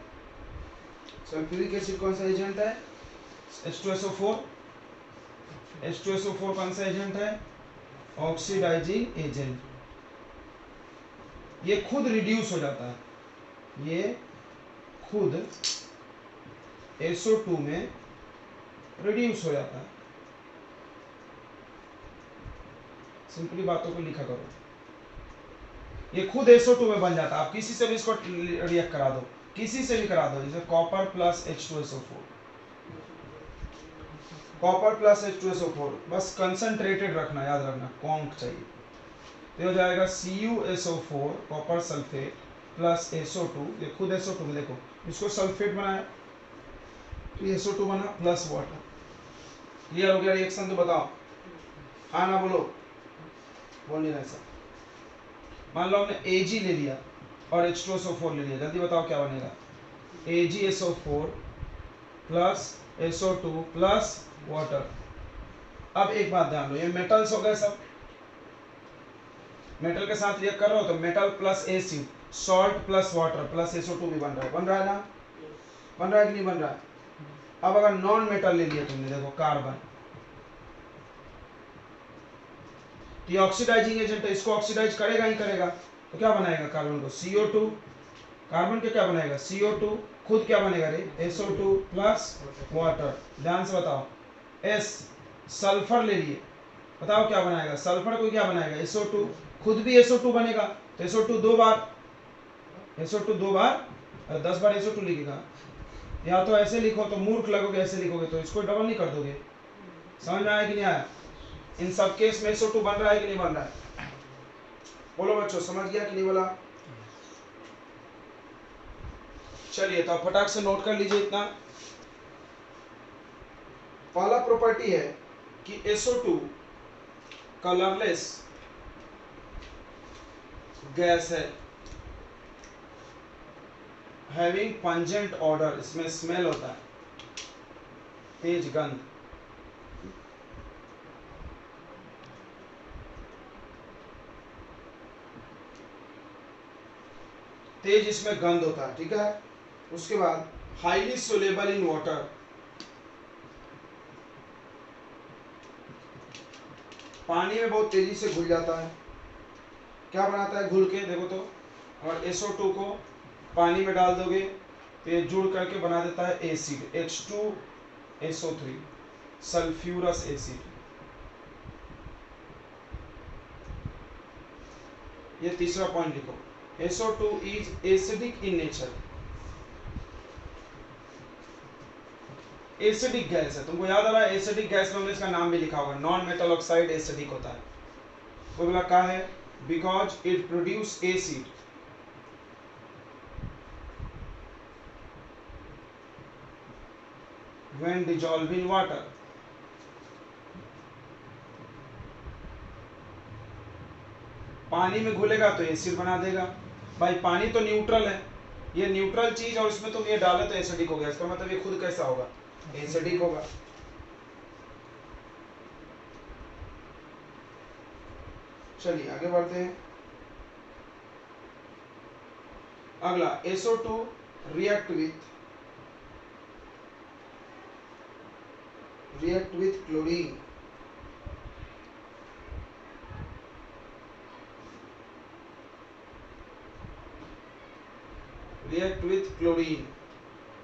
सल्फ्यूरिक एसिड कौन सा एजेंट है, H2SO4, H2SO4 कौन सा एजेंट है, ऑक्सीडाइजिंग एजेंट, ये खुद रिड्यूस हो जाता है, ये खुद SO2 में रिड्यूस हो जाता है। सिंपली बातों को लिखा करो, ये खुद SO2 में बन जाता है। आप किसी से भी इसको रिएक्ट करा दो, किसी से भी करा दो, जैसे copper plus H2SO4, copper plus H2SO4, बस कंसंट्रेटेड रखना, याद रखना कॉन्क चाहिए, तो हो जाएगा CuSO4 copper sulphate plus SO2, ये खुद SO2 में देखो, इसको सल्फेट बनाया तो SO2 बना प्लस वाटर। क्लियर हो गया रिएक्शन, तो बताओ, हाँ ना बोलो, बोल नहीं रहे सर। मान लो हमने Ag ले लिया और H2SO4 ले लिया, जल्दी बताओ क्या बनेगा, AgSO4 plus SO2 plus water. अब एक बात ध्यान दो, ये मेटल्स हो गए सब, मेटल के साथ रिएक्ट कर रहे हो तो metal plus acid, salt plus water plus SO2 भी बन रहा है ना, बन रहा है कि नहीं बन रहा है। अब अगर नॉन मेटल ले लिया तुमने, देखो कार्बन, ये ऑक्सीडाइजिंग एजेंट है, इसको ऑक्सीडाइज करेगा ही करेगा, तो क्या बनाएगा कार्बन को, CO2, कार्बन के क्या बनाएगा CO2, खुद क्या बनेगा रे SO2 प्लस वाटर। ध्यान से बताओ, S सल्फर ले लिए, बताओ क्या बनाएगा, सल्फर को क्या बनाएगा SO2, खुद भी SO2 बनेगा, तो SO2 दो बार, SO2 दो बार, 10 बार SO2 लिखेगा, या तो ऐसे लिखो तो मूर्ख लगोगे, ऐसे लिखोगे तो इसको डबल नहीं कर दोगे। समझ में आया कि नहीं आया, इन सब केस में SO2 बन रहा है कि नहीं बन रहा है, बोलो बच्चों, समझ गया कि नहीं बोला। चलिए तो फटाक से नोट कर लीजिए इतना। पहला प्रॉपर्टी है कि SO2 कलरलेस गैस है, हैविंग पंजेंट ऑर्डर, इसमें स्मेल होता है, तेज गंध। तेज इसमें गंध होता है, ठीक है। उसके बाद हाईली सोलेबल इन वाटर, पानी में बहुत तेजी से घुल जाता है, क्या बनाता है घुल के, देखो तो, और SO2 को पानी में डाल दोगे तो ये जुड़ करके बना देता है एसिड H2SO3 सल्फ्यूरस एसिड। ये तीसरा पॉइंट लिखो, SO2 is acidic in nature. Acidic gas है, तुमको याद आ रहा है एसिडिक गैस में हमने इसका नाम भी लिखा होगा, नॉन मेटल ऑक्साइड एसिडिक होता है। वो बोला क्या है, because it produce acid when dissolved in water। पानी में घुलेगा तो एसिड बना देगा। भाई पानी तो न्यूट्रल है, ये न्यूट्रल चीज और इसमें तुम ये डाले तो एसिडिक हो गया, इसका मतलब ये खुद कैसा होगा, एसिडिक होगा। चलिए आगे बढ़ते हैं। अगला SO2 react with chlorine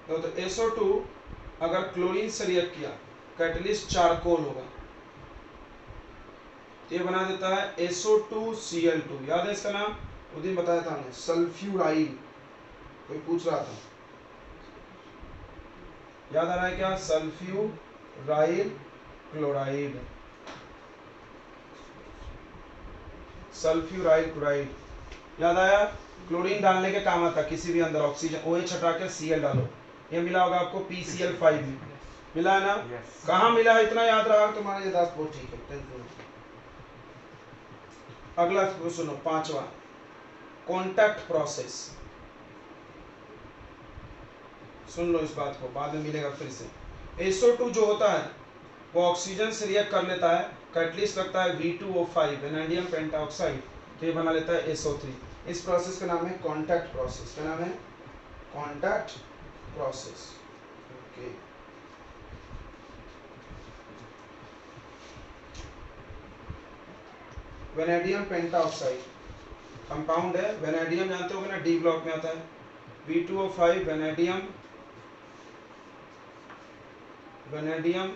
तो SO2 अगर क्लोरीन से रिएक्ट किया, कैटलिस्ट चारकोल होगा, ये बना देता है SO2Cl2। याद है इसका नाम, उस दिन बताया था हमने, सल्फ्यूराइल। कोई पूछ रहा था, याद आ रहा है क्या, सल्फ्यूराइल क्लोराइड, सल्फ्यूराइल क्लोराइड। याद आया, क्लोरीन डालने के काम आता किसी भी अंदर, ऑक्सीजन OH हटा के Cl डालो, ये मिला होगा आपको PCl5 में, मिला है ना। कहाँ मिला है, इतना याद रहा तुम्हारा यादाश्त बहुत ठीक है, टेंशन। अगला सुनो, पांचवा, कॉन्टैक्ट प्रोसेस। सुन लो इस बात को, बाद में मिलेगा फिर से। SO2 जो होता है वो ऑक्सीजन से रिएक्ट कर लेता है, कैटलिस्ट लगता है V2O5 वेनेडियम पेंटाऑक्साइड, तो ये बना लेता है SO3। इस प्रोसेस का नाम है कॉन्टैक्ट प्रोसेस। क्या नाम है, contact process. Okay, vanadium pentoxide compound है, वेनेडियम जानते होगे ना, D ब्लॉक में आता है, V2O5 वेनेडियम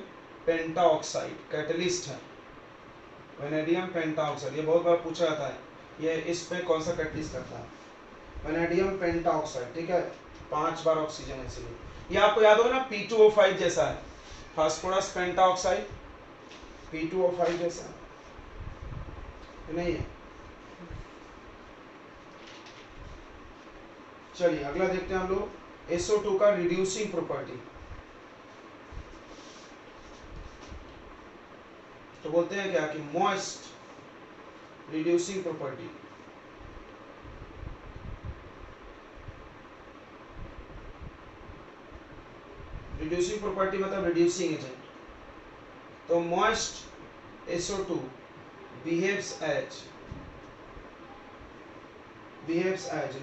पेंटाऑक्साइड कैटलिस्ट है, वेनेडियम पेंटाऑक्साइड। ये बहुत बार पूछा जाता है, ये इस पे कौन सा कैटलिस्ट करता है, वेनेडियम पेंटाऑक्साइड। ठीक है, 5 बार ऑक्सीजन है इसलिए। ये आपको याद होगा ना, P2O5 जैसा है, फास्फोरस पेंटाऑक्साइड P2O5 जैसा नहीं है। चलिए अगला देखते हैं हम लोग, SO2 का रिड्यूसिंग प्रॉपर्टी। तो बोलते हैं क्या कि moist reducing property. Reducing property मतलब रिड्यूसिंग एजेंट। तो moist SO2 behaves as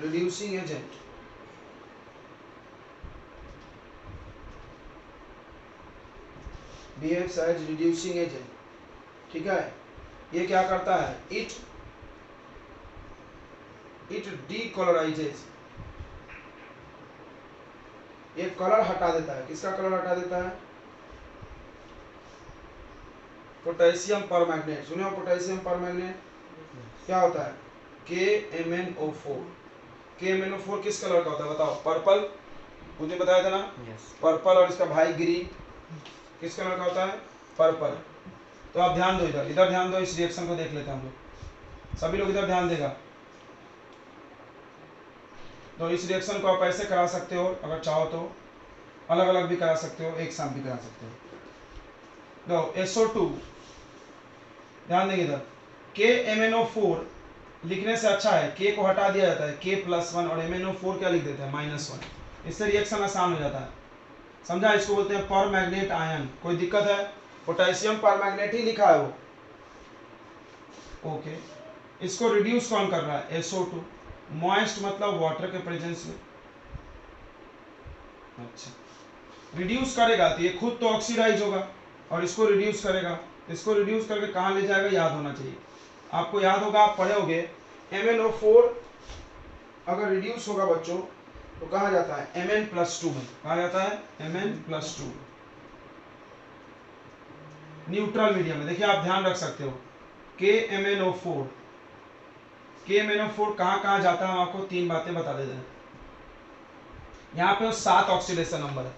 reducing agent। behaves as reducing agent। ठीक है, ये क्या करता है, इट डीकलराइजेज, ये कलर हटा देता है। किसका कलर हटा देता है, पोटेशियम परमैंगनेट। सुने हो पोटेशियम परमैंगनेट क्या होता है, KMnO4। KMnO4 किस कलर का होता है बताओ, पर्पल, मुझे बताया था ना, पर्पल। और इसका भाई ग्रीन, किस कलर का होता है, पर्पल। तो आप ध्यान दो, इधर ध्यान दो, इस रिएक्शन को देख लेते हैं हम लोग, सभी लोग इधर ध्यान देगा। तो इस रिएक्शन को आप ऐसे करा सकते हो, अगर चाहो तो अलग अलग भी करा सकते हो, एक साथ भी करा सकते हो। तो SO2 ध्यान देंगे इधर, KMnO4 लिखने से अच्छा है K को हटा दिया जाता है, K+1, और MnO4 क्या लिख देते हैं, -1। इससे रिएक्शन आसान हो जाता है, समझा। इसको बोलते हैं परमैंगनेट आयन। कोई दिक्कत है, पोटेशियम परमैंगनेट ही लिखा है वो, ओके। इसको रिड्यूस कौन कर रहा है, SO2। मॉइस्ट मतलब वाटर के प्रेजेंस में, अच्छा। रिड्यूस करेगा तो ये खुद तो ऑक्सीडाइज होगा, और इसको रिड्यूस करेगा, इसको रिड्यूस करके कहाँ ले जाएगा, याद होना चाहिए आपको। याद होगा, आप पढ़े होगे MnO4 अगर रिड्यूस होगा बच्चों तो कहा जाता है Mn+2 में, कहा जाता है Mn+2 न्यूट्रल मीडियम में। देखिए आप ध्यान रख सकते हो KMnO4, KMnO4 कहाँ जाता है, हम आपको 3 बातें बता देते हैं। यहाँ पे 7 ऑक्सीडेशन नंबर है,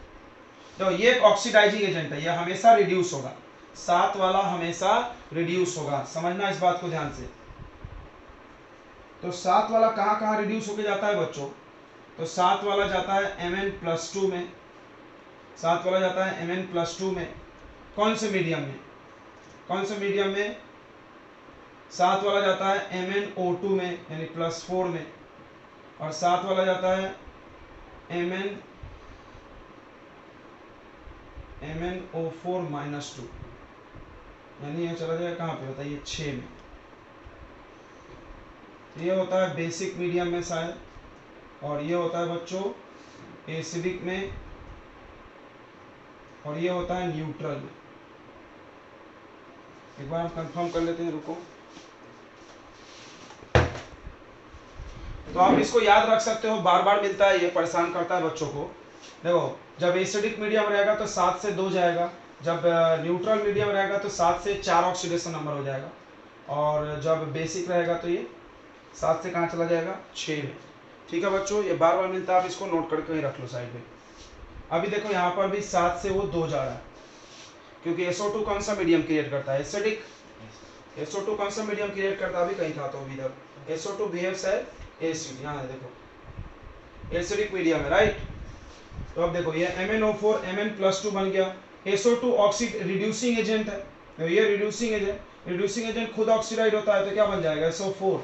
तो ये एक ऑक्सीडाइजिंग एजेंट है, ये हमेशा रिड्यूस होगा, 7 वाला हमेशा रिड्यूस होगा, समझना इस बात को ध्यान से। तो 7 वाला कहाँ रिड्यूस होके जाता है बच्चों, तो 7 वाला जाता है Mn+2 में, 7 वाला जाता है Mn+2 में। कौन से मीडियम में, कौन से मीडियम में, 7 वाला जाता है MnO2 में यानी +4 में, और 7 वाला जाता है MnO4-2 यानी ये चला जाएगा कहाँ पे बताइए, 6 में। ये होता है बेसिक मीडियम में शायद, और ये होता है बच्चों एसिडिक में, और ये होता है न्यूट्रल में। एक बार हम कंफर्म कर लेते हैं, रुको। तो आप इसको याद रख सकते हो, बार बार मिलता है, ये परेशान करता है बच्चों को। देखो जब एसिडिक मीडियम रहेगा तो 7 से 2 जाएगा, जब न्यूट्रल मीडियम रहेगा तो 7 से 4 ऑक्सीडेशन नंबर हो जाएगा, और जब बेसिक रहेगा तो ये 7 से कहाँ चला जाएगा, 6 में। ठीक है बच्चों, ये बार बार मिलता है, आप इसको नोट करके ही रख लो साइड में। अभी देखो यहाँ पर भी 7 से वो 2 जा रहा है, क्योंकि SO2 कौन सा मीडियम क्रिएट करता है, एसिडिक। SO2 कौन सा मीडियम क्रिएट करता है, अभी कहीं था तो इधर SO2 बिहेव्स है एसिड, यहाँ है देखो एसिडिक मीडियम है, राइट। तो अब देखो ये MnO4 Mn+2 बन गया। SO2 ऑक्सीड रिड्यूसिंग एजेंट है, तो ये रिड्यूसिंग एजेंट खुद ऑक्सीडाइज होता है, तो क्या बन जाएगा, SO4,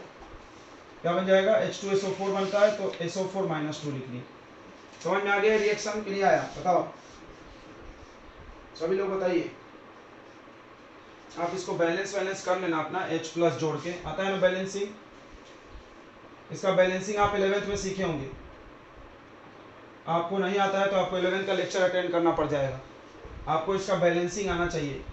क्या बन जाएगा, H2SO4 बनता है, तो SO4-2 लिख लिए। समझ में आ गया रिएक्शन, के लिए आया, बताओ सभी लोग बताइए। आप इसको बैलेंस कर लेना अपना H+ जोड़ के, आता है ना बैलेंसिंग, इसका बैलेंसिंग आप 11th में सीखे होंगे। आपको नहीं आता है तो आपको 11th का लेक्चर अटेंड करना पड़ जाएगा, आपको इसका बैलेंसिंग आना चाहिए।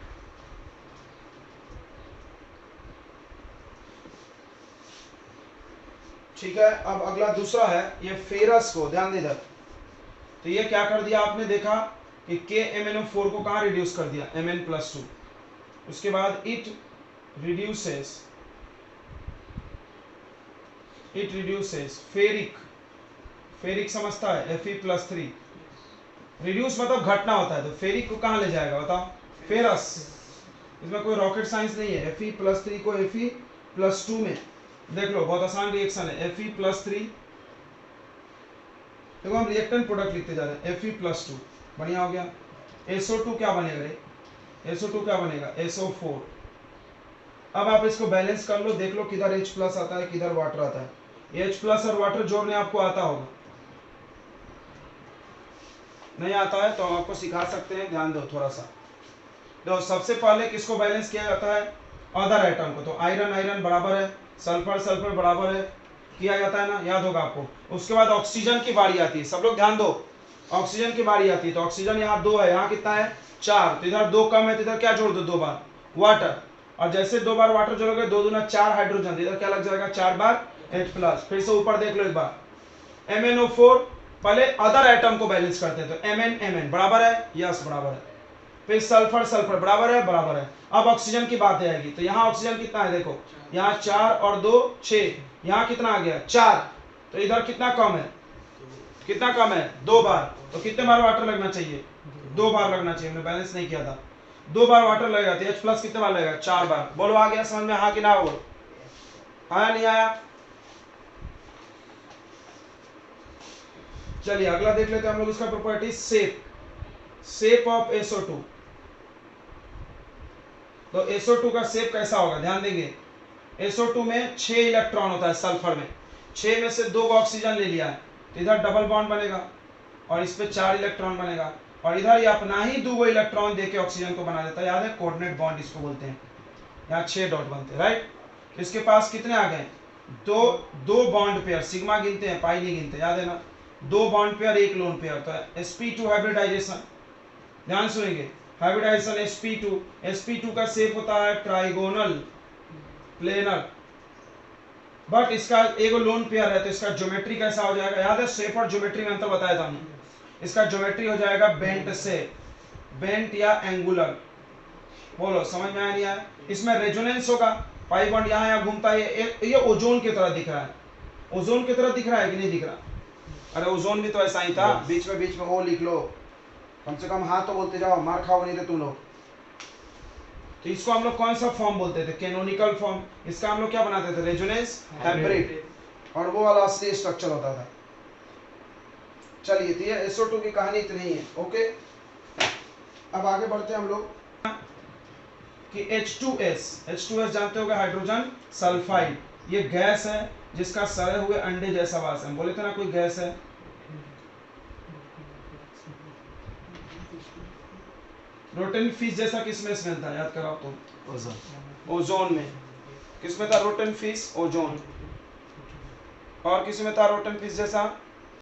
ठीक है, अब अगला दूसरा है ये फेरस को, ध्यान दे इधर। तो ये क्या कर दिया आपने देखा कि KMnO4 को कहाँ रिड्यूस कर दिया, Mn+2। उसके बाद इट रिड्यूसेस फेरिक समझता है, Fe+3। रिड्यूस मतलब घटना होता है, तो फेरिक को कहाँ ले जाएगा बताओ, फेरस। इसमें कोई रॉकेट साइंस नहीं है, Fe+3 को Fe+2 में देख लो, बहुत आसान रिएक्शन है। Fe+3, देखो हम रिएक्टेंट प्रोडक्ट लिखते जा रहे हैं, Fe+2 बढ़िया हो गया। SO2 क्या बनेगा रे, SO2 क्या बनेगा, SO4। अब आप इसको बैलेंस कर लो, देख लो किधर H+ आता है किधर वाटर आता है। H+ और वाटर जोड़ने आपको आता होगा, नहीं आता है तो हम आपको सिखा सकते हैं, ध्यान दो थोड़ा सा। तो सबसे पहले किसको बैलेंस किया जाता है, अदर एटम को। तो आयरन बराबर है, सल्फर बराबर है, किया जाता है ना, याद होगा आपको। उसके बाद ऑक्सीजन की बारी आती है, सब लोग ध्यान दो, ऑक्सीजन की बारी आती है। तो ऑक्सीजन यहाँ 2 है, यहाँ कितना है 4, तो इधर 2 कम है, तो इधर क्या जोड़ दो 2 बार वाटर, और जैसे 2 बार वाटर जोड़ोगे 2 दूना 4 हाइड्रोजन, इधर क्या लग जाएगा 4 बार H+। फिर से ऊपर देख लो एक बार, MnO4 पहले अदर एटम को बैलेंस करते हैं, तो Mn बराबर है, यस बराबर है। फिर सल्फर बराबर है। अब ऑक्सीजन की बात आएगी, तो यहाँ ऑक्सीजन कितना है देखो, यहाँ 4 और 2 6, यहाँ कितना आ गया 4, तो इधर कितना कम है 2 बार, तो कितने बार वाटर लगना चाहिए, 2 बार लगना चाहिए, हमने बैलेंस नहीं किया था, 2 बार वाटर लगेगा, तो H+ कितने बार लगेगा 4 बार। बोलो आ गया समझ में, हाँ कि ना, बोलो आया नहीं आया। चलिए अगला देख लेते हैं हम लोग इसका प्रॉपर्टी, शेप ऑफ SO2। तो SO2 का शेप कैसा होगा, ध्यान देंगे। SO2 में 6 इलेक्ट्रॉन होता है, सल्फर में 6 में से 2 ऑक्सीजन ले लिया है, तो इधर डबल बॉन्ड बनेगा और इस पे 4 इलेक्ट्रॉन बनेगा, और इधर ये अपना ही 2 इलेक्ट्रॉन देके ऑक्सीजन को बना देता है, याद है कोऑर्डिनेट बॉन्ड इसको बोलते हैं। यहाँ 6 डॉट बनते हैं, राइट। इसके पास कितने आ गए, दो बॉन्ड पेयर, सिग्मा गिनते हैं पाई नहीं गिनते, याद है ना, 2 बॉन्ड पेयर 1 लोन पेयर, तो sp2 हाइब्रिडाइजेशन, ध्यान सुनेंगे, हाइब्रिडाइजेशन sp2 का शेप होता है ट्राइगोनल प्लेनर, बट इसका एक लोन पेयर है तो इसका ज्योमेट्री कैसा हो जाएगा, याद है शेप और ज्योमेट्री में अंतर बताया था हमने। इसका ज्योमेट्री हो जाएगा बेंट से, बेंट या एंगुलर। बोलो समझ में आया नहीं आया? इसमें रेजोनेंस होगा, पाई बॉन्ड यहाँ यहाँ घूमता है, ये ओजोन की तरह दिख रहा है, ओजोन की तरह दिख रहा है कि नहीं दिख रहा? अरे ओजोन भी तो ऐसा ही था, बीच में वो लिख लो, कम से कम हाँ तो बोलते जाओ, मार खाओ नहीं तो तुम लोग। तो इसको हम लोग कौन सा फॉर्म बोलते थे, कैनोनिकल फॉर्म। इसका हम लोग क्या बनाते थे, रेजोनेंस हाइब्रिड, और वो वाला असली स्ट्रक्चर होता था। चलिए तो ये SO2 की कहानी इतनी ही है। ओके, अब आगे बढ़ते हैं हम लोग कि H2S जानते होगे, हाइड्रोजन सल्फाइड। ये गैस है जिसका सड़े हुए अंडे जैसा वास है। बोले थे ना कोई गैस है, रोटन फिश जैसा किसमें स्मेल था, याद कराओ तुम? ओजोन में। किसमें था रोटन फिश? ओजोन। और किसमें था रोटन फिश जैसा?